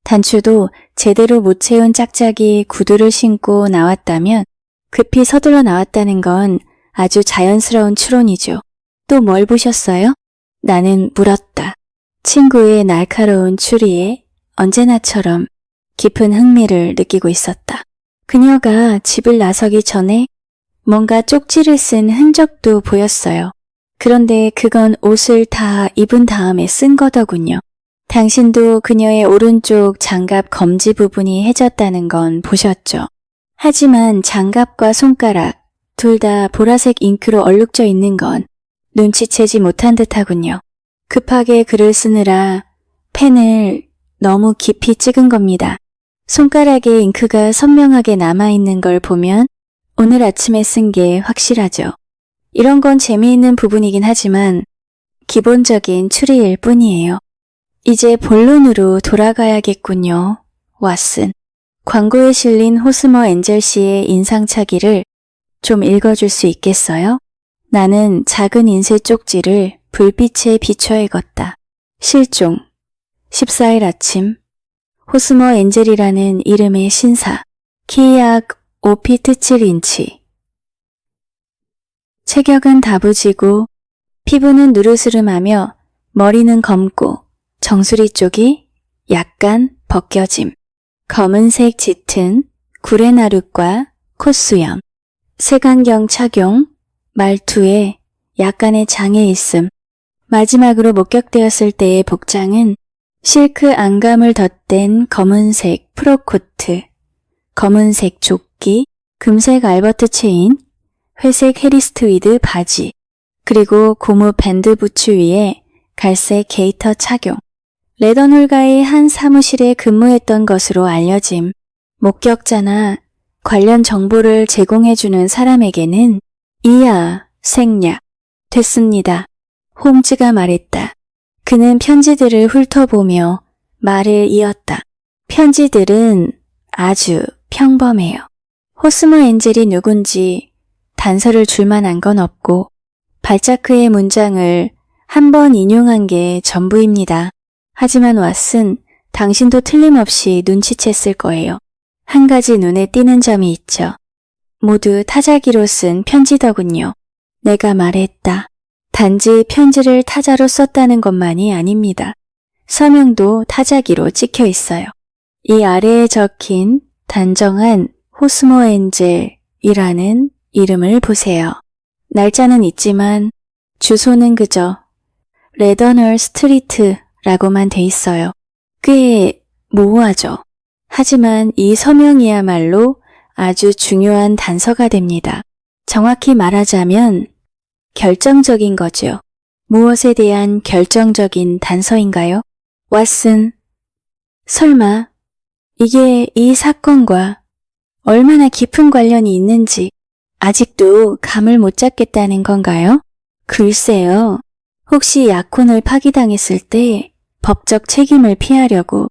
단추도 제대로 못 채운 짝짝이 구두를 신고 나왔다면 급히 서둘러 나왔다는 건 아주 자연스러운 추론이죠. 또 뭘 보셨어요? 나는 물었다. 친구의 날카로운 추리에 언제나처럼 깊은 흥미를 느끼고 있었다. 그녀가 집을 나서기 전에 뭔가 쪽지를 쓴 흔적도 보였어요. 그런데 그건 옷을 다 입은 다음에 쓴 거더군요. 당신도 그녀의 오른쪽 장갑 검지 부분이 해졌다는 건 보셨죠? 하지만 장갑과 손가락 둘 다 보라색 잉크로 얼룩져 있는 건 눈치채지 못한 듯하군요. 급하게 글을 쓰느라 펜을 너무 깊이 찍은 겁니다. 손가락에 잉크가 선명하게 남아있는 걸 보면 오늘 아침에 쓴 게 확실하죠. 이런 건 재미있는 부분이긴 하지만 기본적인 추리일 뿐이에요. 이제 본론으로 돌아가야겠군요, 왓슨. 광고에 실린 호스머 엔젤 씨의 인상착의를 좀 읽어줄 수 있겠어요? 나는 작은 인쇄 쪽지를 불빛에 비춰 읽었다. 실종. 14일 아침. 호스머 엔젤이라는 이름의 신사. 키약 5피트 7인치. 체격은 다부지고 피부는 누르스름하며 머리는 검고 정수리 쪽이 약간 벗겨짐. 검은색 짙은 구레나룻과 콧수염. 색안경 착용. 말투에 약간의 장애 있음. 마지막으로 목격되었을 때의 복장은 실크 안감을 덧댄 검은색 프로코트, 검은색 조끼, 금색 알버트 체인, 회색 해리스트위드 바지, 그리고 고무 밴드 부츠 위에 갈색 게이터 착용. 레더놀가의 한 사무실에 근무했던 것으로 알려짐. 목격자나 관련 정보를 제공해주는 사람에게는 이하 생략 됐습니다. 홈즈가 말했다. 그는 편지들을 훑어보며 말을 이었다. 편지들은 아주 평범해요. 호스머 엔젤이 누군지 단서를 줄 만한 건 없고 발자크의 문장을 한 번 인용한 게 전부입니다. 하지만 왓슨, 당신도 틀림없이 눈치챘을 거예요. 한 가지 눈에 띄는 점이 있죠. 모두 타자기로 쓴 편지더군요. 내가 말했다. 단지 편지를 타자로 썼다는 것만이 아닙니다. 서명도 타자기로 찍혀 있어요. 이 아래에 적힌 단정한 호스머 엔젤이라는 이름을 보세요. 날짜는 있지만 주소는 그저 레더널 스트리트라고만 돼 있어요. 꽤 모호하죠. 하지만 이 서명이야말로 아주 중요한 단서가 됩니다. 정확히 말하자면 결정적인 거죠. 무엇에 대한 결정적인 단서인가요? 왓슨, 설마 이게 이 사건과 얼마나 깊은 관련이 있는지 아직도 감을 못 잡겠다는 건가요? 글쎄요. 혹시 약혼을 파기당했을 때 법적 책임을 피하려고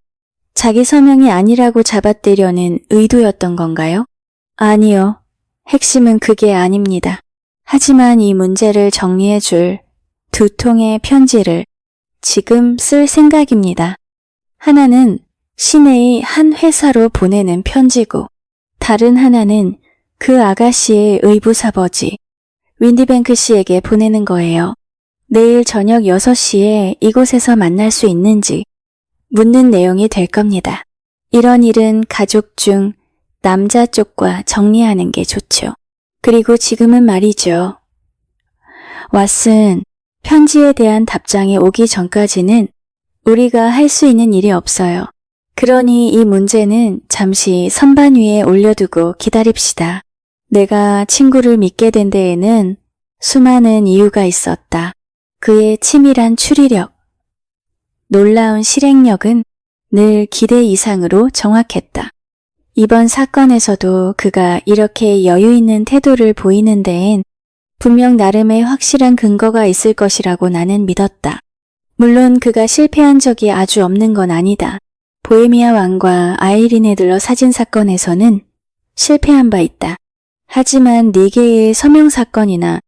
자기 서명이 아니라고 잡아떼려는 의도였던 건가요? 아니요. 핵심은 그게 아닙니다. 하지만 이 문제를 정리해줄 두 통의 편지를 지금 쓸 생각입니다. 하나는 시내의 한 회사로 보내는 편지고 다른 하나는 그 아가씨의 의붓아버지 윈디뱅크 씨에게 보내는 거예요. 내일 저녁 6시에 이곳에서 만날 수 있는지 묻는 내용이 될 겁니다. 이런 일은 가족 중 남자 쪽과 정리하는 게 좋죠. 그리고 지금은 말이죠. 왓슨, 편지에 대한 답장이 오기 전까지는 우리가 할 수 있는 일이 없어요. 그러니 이 문제는 잠시 선반 위에 올려두고 기다립시다. 내가 친구를 믿게 된 데에는 수많은 이유가 있었다. 그의 치밀한 추리력, 놀라운 실행력은 늘 기대 이상으로 정확했다. 이번 사건에서도 그가 이렇게 여유 있는 태도를 보이는 데엔 분명 나름의 확실한 근거가 있을 것이라고 나는 믿었다. 물론 그가 실패한 적이 아주 없는 건 아니다. 보헤미아 왕과 아이린에 들러 사진 사건에서는 실패한 바 있다. 하지만 4개의 서명 사건이나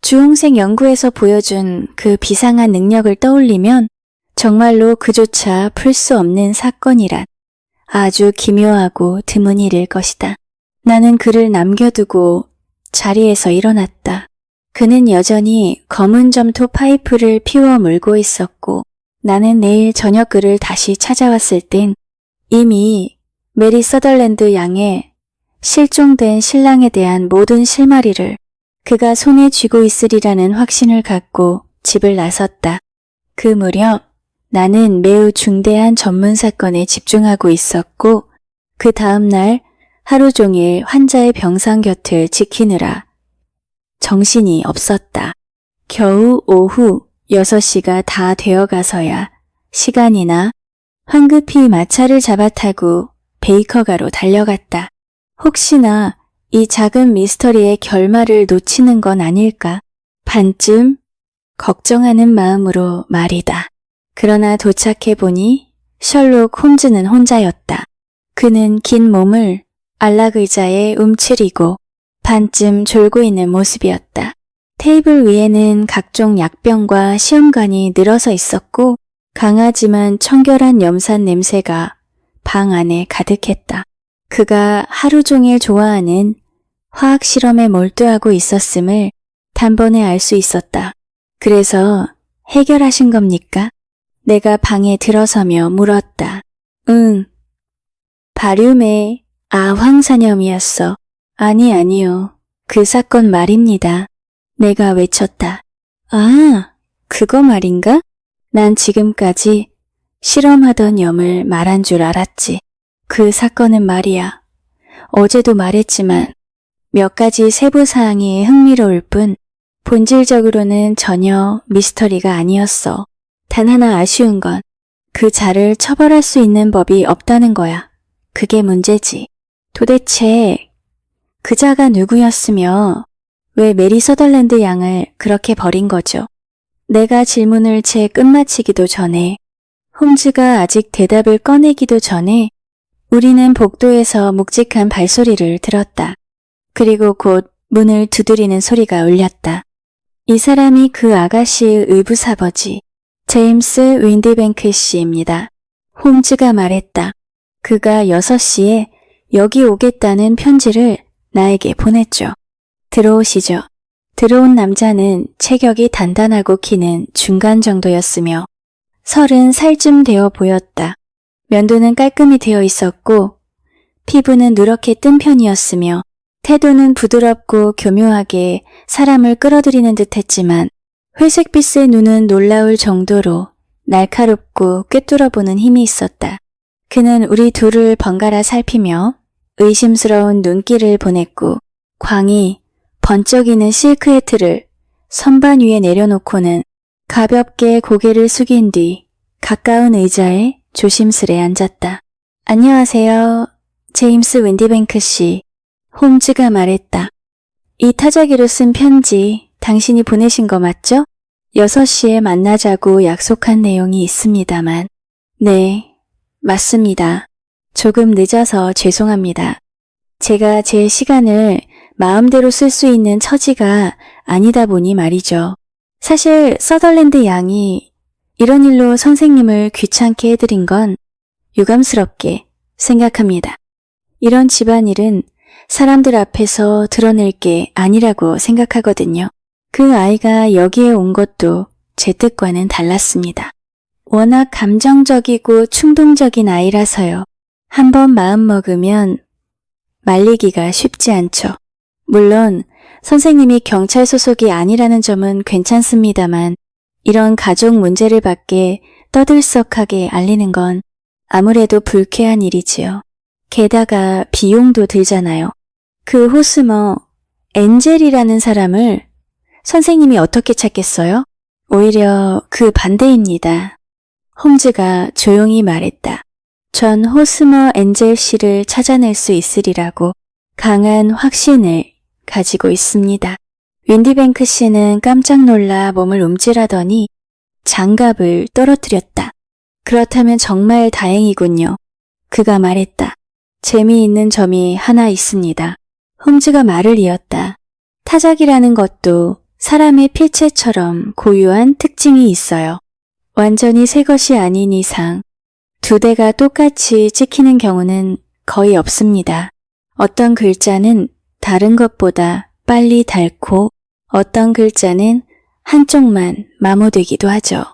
주홍색 연구에서 보여준 그 비상한 능력을 떠올리면 정말로 그조차 풀 수 없는 사건이란 아주 기묘하고 드문 일일 것이다. 나는 그를 남겨두고 자리에서 일어났다. 그는 여전히 검은 점토 파이프를 피워 물고 있었고 나는 내일 저녁 그를 다시 찾아왔을 땐 이미 메리 서덜랜드 양의 실종된 신랑에 대한 모든 실마리를 그가 손에 쥐고 있으리라는 확신을 갖고 집을 나섰다. 그 무렵 나는 매우 중대한 전문 사건에 집중하고 있었고 그 다음 날 하루 종일 환자의 병상 곁을 지키느라 정신이 없었다. 겨우 오후 6시가 다 되어가서야 시간이나 황급히 마차를 잡아타고 베이커가로 달려갔다. 혹시나 이 작은 미스터리의 결말을 놓치는 건 아닐까 반쯤 걱정하는 마음으로 말이다. 그러나 도착해보니 셜록 홈즈는 혼자였다. 그는 긴 몸을 안락의자에 움츠리고 반쯤 졸고 있는 모습이었다. 테이블 위에는 각종 약병과 시험관이 늘어서 있었고 강하지만 청결한 염산 냄새가 방 안에 가득했다. 그가 하루 종일 좋아하는 화학 실험에 몰두하고 있었음을 단번에 알 수 있었다. 그래서 해결하신 겁니까? 내가 방에 들어서며 물었다. 응. 바륨의 아황산염이었어. 아니요. 그 사건 말입니다. 내가 외쳤다. 아, 그거 말인가? 난 지금까지 실험하던 염을 말한 줄 알았지. 그 사건은 말이야. 어제도 말했지만 몇 가지 세부사항이 흥미로울 뿐 본질적으로는 전혀 미스터리가 아니었어. 단 하나 아쉬운 건 그 자를 처벌할 수 있는 법이 없다는 거야. 그게 문제지. 도대체 그 자가 누구였으며 왜 메리 서덜랜드 양을 그렇게 버린 거죠? 내가 질문을 채 끝마치기도 전에 홈즈가 아직 대답을 꺼내기도 전에 우리는 복도에서 묵직한 발소리를 들었다. 그리고 곧 문을 두드리는 소리가 울렸다. 이 사람이 그 아가씨의 의붓아버지 제임스 윈디뱅크 씨입니다. 홈즈가 말했다. 그가 6시에 여기 오겠다는 편지를 나에게 보냈죠. 들어오시죠. 들어온 남자는 체격이 단단하고 키는 중간 정도였으며 30살쯤 되어 보였다. 면도는 깔끔히 되어 있었고 피부는 누렇게 뜬 편이었으며 태도는 부드럽고 교묘하게 사람을 끌어들이는 듯했지만 회색빛의 눈은 놀라울 정도로 날카롭고 꿰뚫어보는 힘이 있었다. 그는 우리 둘을 번갈아 살피며 의심스러운 눈길을 보냈고 광이 번쩍이는 실크 해트를 선반 위에 내려놓고는 가볍게 고개를 숙인 뒤 가까운 의자에 조심스레 앉았다. 안녕하세요. 제임스 윈디뱅크 씨. 홈즈가 말했다. 이 타자기로 쓴 편지 당신이 보내신 거 맞죠? 6시에 만나자고 약속한 내용이 있습니다만. 네, 맞습니다. 조금 늦어서 죄송합니다. 제가 제 시간을 마음대로 쓸 수 있는 처지가 아니다 보니 말이죠. 사실 서덜랜드 양이 이런 일로 선생님을 귀찮게 해드린 건 유감스럽게 생각합니다. 이런 집안일은 사람들 앞에서 드러낼 게 아니라고 생각하거든요. 그 아이가 여기에 온 것도 제 뜻과는 달랐습니다. 워낙 감정적이고 충동적인 아이라서요. 한번 마음먹으면 말리기가 쉽지 않죠. 물론 선생님이 경찰 소속이 아니라는 점은 괜찮습니다만 이런 가족 문제를 밖에 떠들썩하게 알리는 건 아무래도 불쾌한 일이지요. 게다가 비용도 들잖아요. 그 호스머 엔젤이라는 사람을 선생님이 어떻게 찾겠어요? 오히려 그 반대입니다. 홈즈가 조용히 말했다. 전 호스머 엔젤 씨를 찾아낼 수 있으리라고 강한 확신을 가지고 있습니다. 윈디뱅크 씨는 깜짝 놀라 몸을 움찔하더니 장갑을 떨어뜨렸다. 그렇다면 정말 다행이군요. 그가 말했다. 재미있는 점이 하나 있습니다. 홈즈가 말을 이었다. 타작이라는 것도 사람의 필체처럼 고유한 특징이 있어요. 완전히 새 것이 아닌 이상 두 대가 똑같이 찍히는 경우는 거의 없습니다. 어떤 글자는 다른 것보다 빨리 닳고 어떤 글자는 한쪽만 마모되기도 하죠.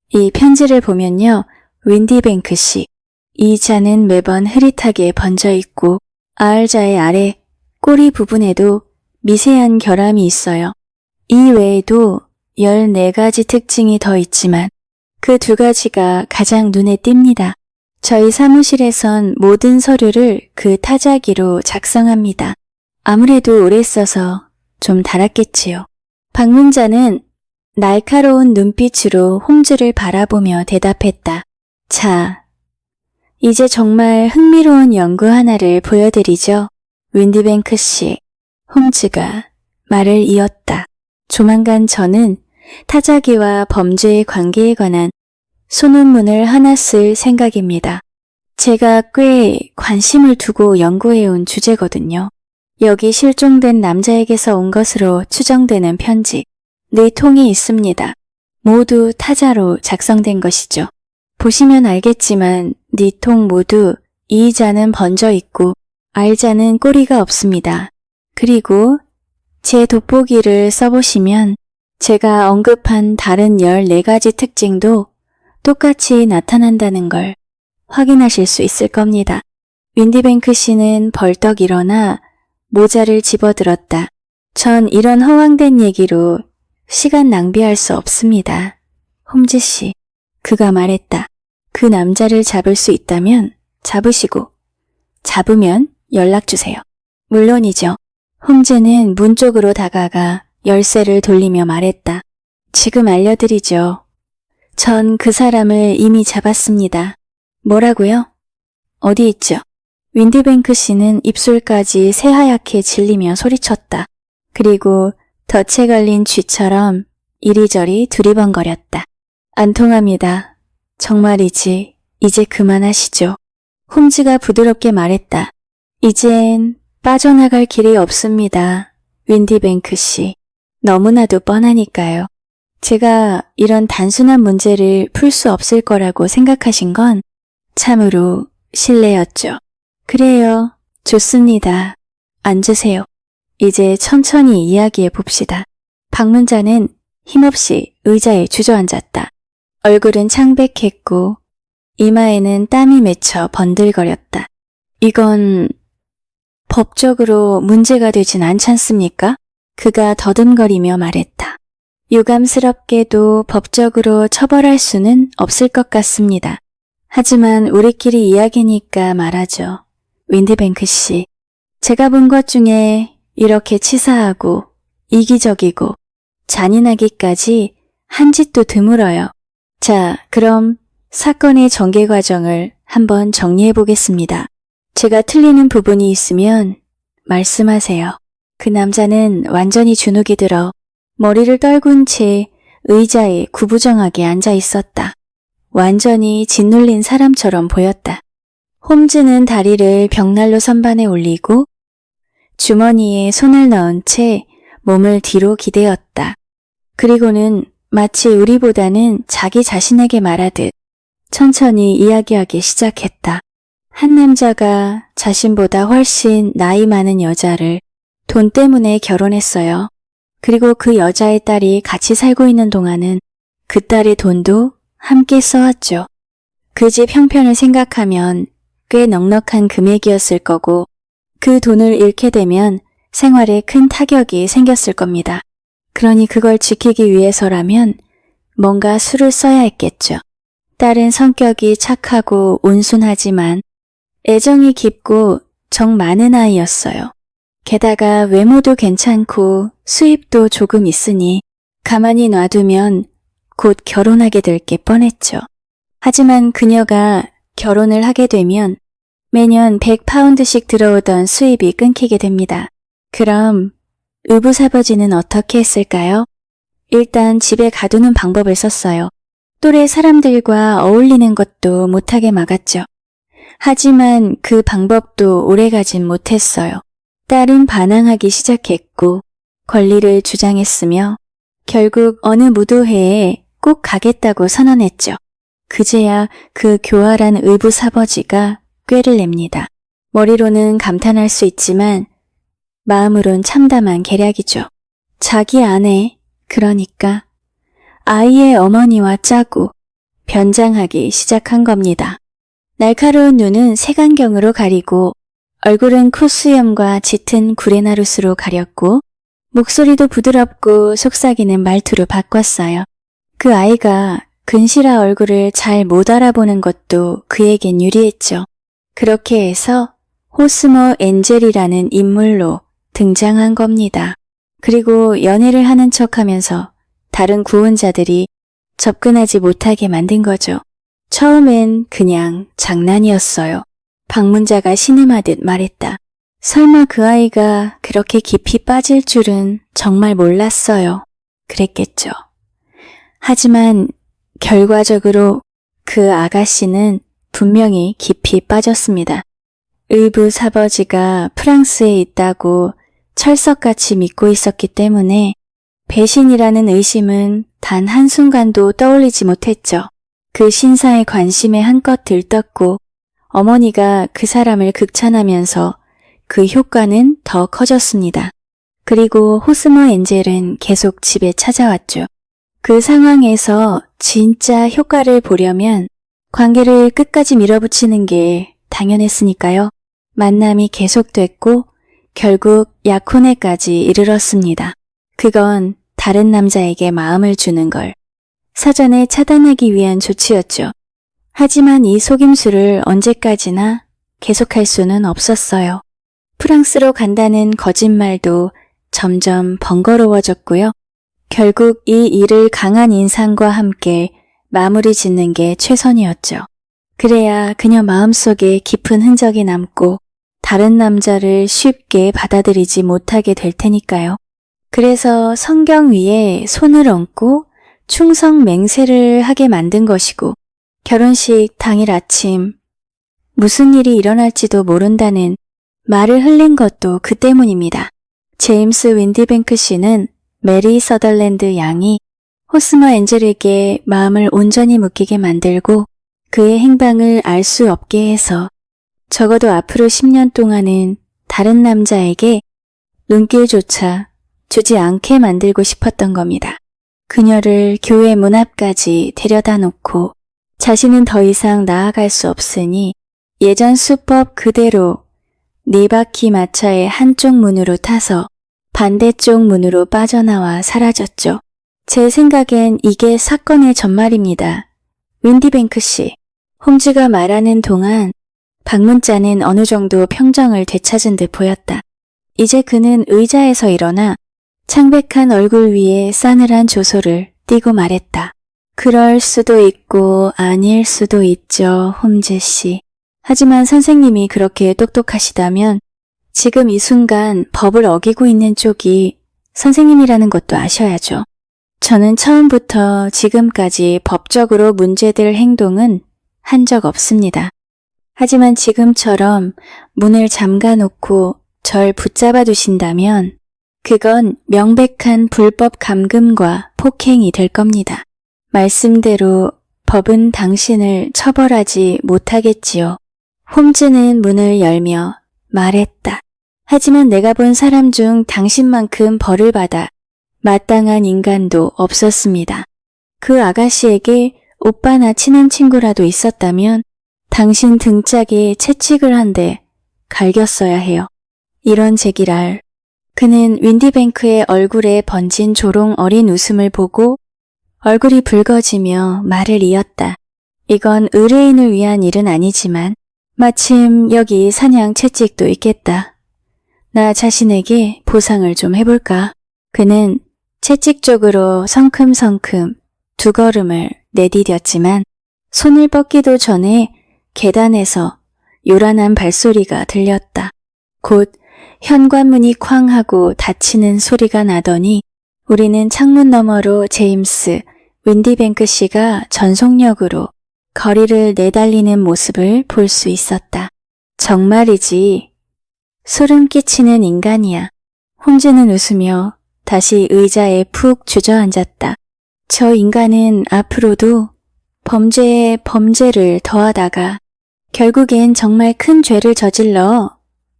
이 편지를 보면요. 윈디뱅크 씨. 이 자는 매번 흐릿하게 번져 있고 R자의 아래 꼬리 부분에도 미세한 결함이 있어요. 이 외에도 14가지 특징이 더 있지만 그 2가지가 가장 눈에 띕니다. 저희 사무실에선 모든 서류를 그 타자기로 작성합니다. 아무래도 오래 써서 좀 달았겠지요. 방문자는 날카로운 눈빛으로 홈즈를 바라보며 대답했다. 자, 이제 정말 흥미로운 연구 하나를 보여드리죠. 윈디뱅크 씨. 홈즈가 말을 이었다. 조만간 저는 타자기와 범죄의 관계에 관한 소논문을 하나 쓸 생각입니다. 제가 꽤 관심을 두고 연구해온 주제거든요. 여기 실종된 남자에게서 온 것으로 추정되는 편지 4통이 있습니다. 모두 타자로 작성된 것이죠. 보시면 알겠지만 4통 모두 이자는 번져 있고 알자는 꼬리가 없습니다. 그리고 제 돋보기를 써보시면 제가 언급한 다른 14가지 특징도 똑같이 나타난다는 걸 확인하실 수 있을 겁니다. 윈디뱅크 씨는 벌떡 일어나 모자를 집어들었다. 전 이런 허황된 얘기로 시간 낭비할 수 없습니다. 홈즈 씨, 그가 말했다. 그 남자를 잡을 수 있다면 잡으시고, 잡으면 연락주세요. 물론이죠. 홈즈는 문 쪽으로 다가가 열쇠를 돌리며 말했다. 지금 알려드리죠. 전 그 사람을 이미 잡았습니다. 뭐라고요? 어디 있죠? 윈디뱅크 씨는 입술까지 새하얗게 질리며 소리쳤다. 그리고 덫에 걸린 쥐처럼 이리저리 두리번거렸다. 안 통합니다. 정말이지. 이제 그만하시죠. 홈즈가 부드럽게 말했다. 이젠 빠져나갈 길이 없습니다. 윈디뱅크 씨. 너무나도 뻔하니까요. 제가 이런 단순한 문제를 풀 수 없을 거라고 생각하신 건 참으로 실례였죠. 그래요. 좋습니다. 앉으세요. 이제 천천히 이야기해 봅시다. 방문자는 힘없이 의자에 주저앉았다. 얼굴은 창백했고 이마에는 땀이 맺혀 번들거렸다. 이건 법적으로 문제가 되진 않잖습니까? 그가 더듬거리며 말했다. 유감스럽게도 법적으로 처벌할 수는 없을 것 같습니다. 하지만 우리끼리 이야기니까 말하죠. 윈디뱅크 씨, 제가 본 것 중에 이렇게 치사하고 이기적이고 잔인하기까지 한 짓도 드물어요. 자, 그럼 사건의 전개 과정을 한번 정리해 보겠습니다. 제가 틀리는 부분이 있으면 말씀하세요. 그 남자는 완전히 주눅이 들어 머리를 떨군 채 의자에 구부정하게 앉아 있었다. 완전히 짓눌린 사람처럼 보였다. 홈즈는 다리를 벽난로 선반에 올리고 주머니에 손을 넣은 채 몸을 뒤로 기대었다. 그리고는 마치 우리보다는 자기 자신에게 말하듯 천천히 이야기하기 시작했다. 한 남자가 자신보다 훨씬 나이 많은 여자를 돈 때문에 결혼했어요. 그리고 그 여자의 딸이 같이 살고 있는 동안은 그 딸의 돈도 함께 써왔죠. 그 집 형편을 생각하면 꽤 넉넉한 금액이었을 거고 그 돈을 잃게 되면 생활에 큰 타격이 생겼을 겁니다. 그러니 그걸 지키기 위해서라면 뭔가 수를 써야 했겠죠. 딸은 성격이 착하고 온순하지만 애정이 깊고 정 많은 아이였어요. 게다가 외모도 괜찮고 수입도 조금 있으니 가만히 놔두면 곧 결혼하게 될 게 뻔했죠. 하지만 그녀가 결혼을 하게 되면 매년 100파운드씩 들어오던 수입이 끊기게 됩니다. 그럼 의붓아버지는 어떻게 했을까요? 일단 집에 가두는 방법을 썼어요. 또래 사람들과 어울리는 것도 못하게 막았죠. 하지만 그 방법도 오래가진 못했어요. 딸은 반항하기 시작했고 권리를 주장했으며 결국 어느 무도회에 꼭 가겠다고 선언했죠. 그제야 그 교활한 의붓아버지가 꾀를 냅니다. 머리로는 감탄할 수 있지만 마음으론 참담한 계략이죠. 자기 아내, 그러니까 아이의 어머니와 짜고 변장하기 시작한 겁니다. 날카로운 눈은 색안경으로 가리고 얼굴은 콧수염과 짙은 구레나룻으로 가렸고 목소리도 부드럽고 속삭이는 말투로 바꿨어요. 그 아이가 근실아 얼굴을 잘 못 알아보는 것도 그에겐 유리했죠. 그렇게 해서 호스머 엔젤이라는 인물로 등장한 겁니다. 그리고 연애를 하는 척하면서 다른 구원자들이 접근하지 못하게 만든 거죠. 처음엔 그냥 장난이었어요. 방문자가 신음하듯 말했다. 설마 그 아이가 그렇게 깊이 빠질 줄은 정말 몰랐어요. 그랬겠죠. 하지만 결과적으로 그 아가씨는 분명히 깊이 빠졌습니다. 의붓아버지가 프랑스에 있다고 철석같이 믿고 있었기 때문에 배신이라는 의심은 단 한순간도 떠올리지 못했죠. 그 신사의 관심에 한껏 들떴고 어머니가 그 사람을 극찬하면서 그 효과는 더 커졌습니다. 그리고 호스머 엔젤은 계속 집에 찾아왔죠. 그 상황에서 진짜 효과를 보려면 관계를 끝까지 밀어붙이는 게 당연했으니까요. 만남이 계속됐고 결국 약혼에까지 이르렀습니다. 그건 다른 남자에게 마음을 주는 걸 사전에 차단하기 위한 조치였죠. 하지만 이 속임수를 언제까지나 계속할 수는 없었어요. 프랑스로 간다는 거짓말도 점점 번거로워졌고요. 결국 이 일을 강한 인상과 함께 마무리 짓는 게 최선이었죠. 그래야 그녀 마음속에 깊은 흔적이 남고 다른 남자를 쉽게 받아들이지 못하게 될 테니까요. 그래서 성경 위에 손을 얹고 충성 맹세를 하게 만든 것이고 결혼식 당일 아침 무슨 일이 일어날지도 모른다는 말을 흘린 것도 그 때문입니다. 제임스 윈디뱅크 씨는 메리 서덜랜드 양이 호스머 엔젤에게 마음을 온전히 묶이게 만들고 그의 행방을 알 수 없게 해서 적어도 앞으로 10년 동안은 다른 남자에게 눈길조차 주지 않게 만들고 싶었던 겁니다. 그녀를 교회 문 앞까지 데려다 놓고 자신은 더 이상 나아갈 수 없으니 예전 수법 그대로 4바퀴 마차의 한쪽 문으로 타서 반대쪽 문으로 빠져나와 사라졌죠. 제 생각엔 이게 사건의 전말입니다. 윈디뱅크 씨, 홈즈가 말하는 동안 방문자는 어느 정도 평정을 되찾은 듯 보였다. 이제 그는 의자에서 일어나 창백한 얼굴 위에 싸늘한 조소를 띄고 말했다. 그럴 수도 있고 아닐 수도 있죠, 홈즈 씨. 하지만 선생님이 그렇게 똑똑하시다면 지금 이 순간 법을 어기고 있는 쪽이 선생님이라는 것도 아셔야죠. 저는 처음부터 지금까지 법적으로 문제될 행동은 한 적 없습니다. 하지만 지금처럼 문을 잠가놓고 절 붙잡아 두신다면 그건 명백한 불법 감금과 폭행이 될 겁니다. 말씀대로 법은 당신을 처벌하지 못하겠지요. 홈즈는 문을 열며 말했다. 하지만 내가 본 사람 중 당신만큼 벌을 받아 마땅한 인간도 없었습니다. 그 아가씨에게 오빠나 친한 친구라도 있었다면 당신 등짝에 채찍을 한 대 갈겼어야 해요. 이런 제기랄. 그는 윈디뱅크의 얼굴에 번진 조롱 어린 웃음을 보고 얼굴이 붉어지며 말을 이었다. 이건 의뢰인을 위한 일은 아니지만 마침 여기 사냥 채찍도 있겠다. 나 자신에게 보상을 좀 해볼까? 그는 채찍 쪽으로 성큼성큼 2걸음을 내디뎠지만 손을 뻗기도 전에 계단에서 요란한 발소리가 들렸다. 곧 현관문이 쾅 하고 닫히는 소리가 나더니 우리는 창문 너머로 제임스 윈디뱅크 씨가 전속력으로 거리를 내달리는 모습을 볼 수 있었다. 정말이지. 소름 끼치는 인간이야. 홈즈는 웃으며 다시 의자에 푹 주저앉았다. 저 인간은 앞으로도 범죄에 범죄를 더하다가 결국엔 정말 큰 죄를 저질러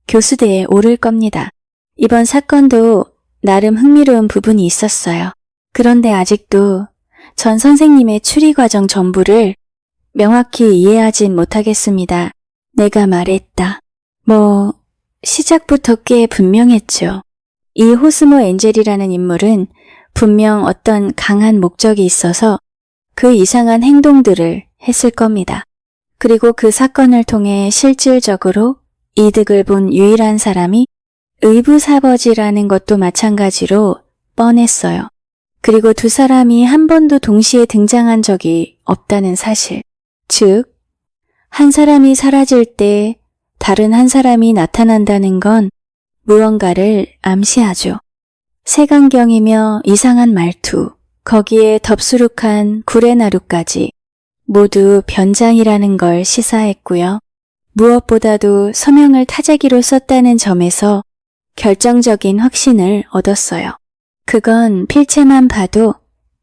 교수대에 오를 겁니다. 이번 사건도 나름 흥미로운 부분이 있었어요. 그런데 아직도 전 선생님의 추리 과정 전부를 명확히 이해하진 못하겠습니다. 내가 말했다. 시작부터 꽤 분명했죠. 이 호스머 엔젤이라는 인물은 분명 어떤 강한 목적이 있어서 그 이상한 행동들을 했을 겁니다. 그리고 그 사건을 통해 실질적으로 이득을 본 유일한 사람이 의붓아버지라는 것도 마찬가지로 뻔했어요. 그리고 두 사람이 한 번도 동시에 등장한 적이 없다는 사실. 즉, 한 사람이 사라질 때 다른 한 사람이 나타난다는 건 무언가를 암시하죠. 색안경이며 이상한 말투, 거기에 덥수룩한 구레나루까지 모두 변장이라는 걸 시사했고요. 무엇보다도 서명을 타자기로 썼다는 점에서 결정적인 확신을 얻었어요. 그건 필체만 봐도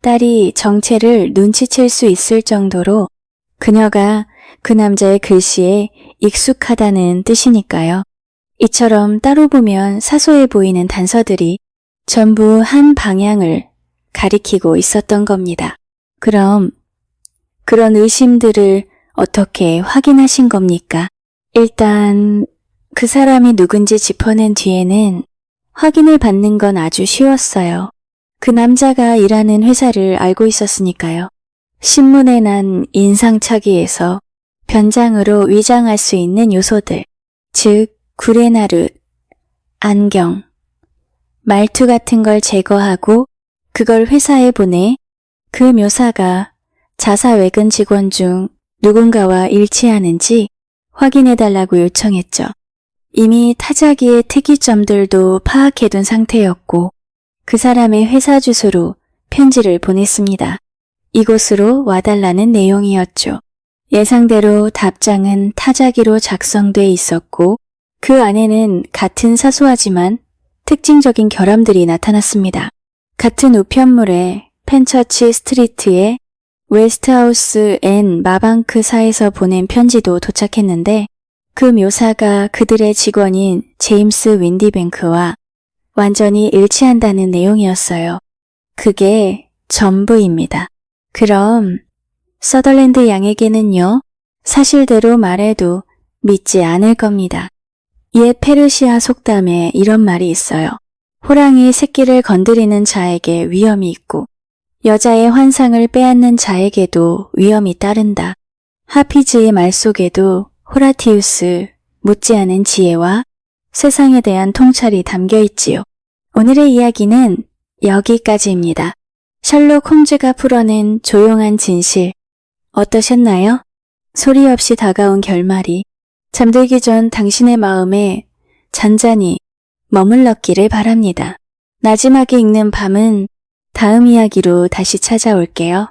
딸이 정체를 눈치챌 수 있을 정도로 그녀가 그 남자의 글씨에 익숙하다는 뜻이니까요. 이처럼 따로 보면 사소해 보이는 단서들이 전부 한 방향을 가리키고 있었던 겁니다. 그럼 그런 의심들을 어떻게 확인하신 겁니까? 일단 그 사람이 누군지 짚어낸 뒤에는 확인을 받는 건 아주 쉬웠어요. 그 남자가 일하는 회사를 알고 있었으니까요. 신문에 난 인상착의에서 변장으로 위장할 수 있는 요소들, 즉 구레나룻, 안경, 말투 같은 걸 제거하고 그걸 회사에 보내 그 묘사가 자사외근 직원 중 누군가와 일치하는지 확인해달라고 요청했죠. 이미 타자기의 특이점들도 파악해둔 상태였고 그 사람의 회사 주소로 편지를 보냈습니다. 이곳으로 와달라는 내용이었죠. 예상대로 답장은 타자기로 작성돼 있었고 그 안에는 같은 사소하지만 특징적인 결함들이 나타났습니다. 같은 우편물에 펜처치 스트리트의 웨스트하우스 앤 마방크사에서 보낸 편지도 도착했는데 그 묘사가 그들의 직원인 제임스 윈디뱅크와 완전히 일치한다는 내용이었어요. 그게 전부입니다. 그럼 서덜랜드 양에게는요, 사실대로 말해도 믿지 않을 겁니다. 옛 페르시아 속담에 이런 말이 있어요. 호랑이 새끼를 건드리는 자에게 위험이 있고 여자의 환상을 빼앗는 자에게도 위험이 따른다. 하피즈의 말 속에도 호라티우스, 묻지 않은 지혜와 세상에 대한 통찰이 담겨 있지요. 오늘의 이야기는 여기까지입니다. 셜록 홈즈가 풀어낸 조용한 진실, 어떠셨나요? 소리 없이 다가온 결말이 잠들기 전 당신의 마음에 잔잔히 머물렀기를 바랍니다. 나지막에 읽는 밤은 다음 이야기로 다시 찾아올게요.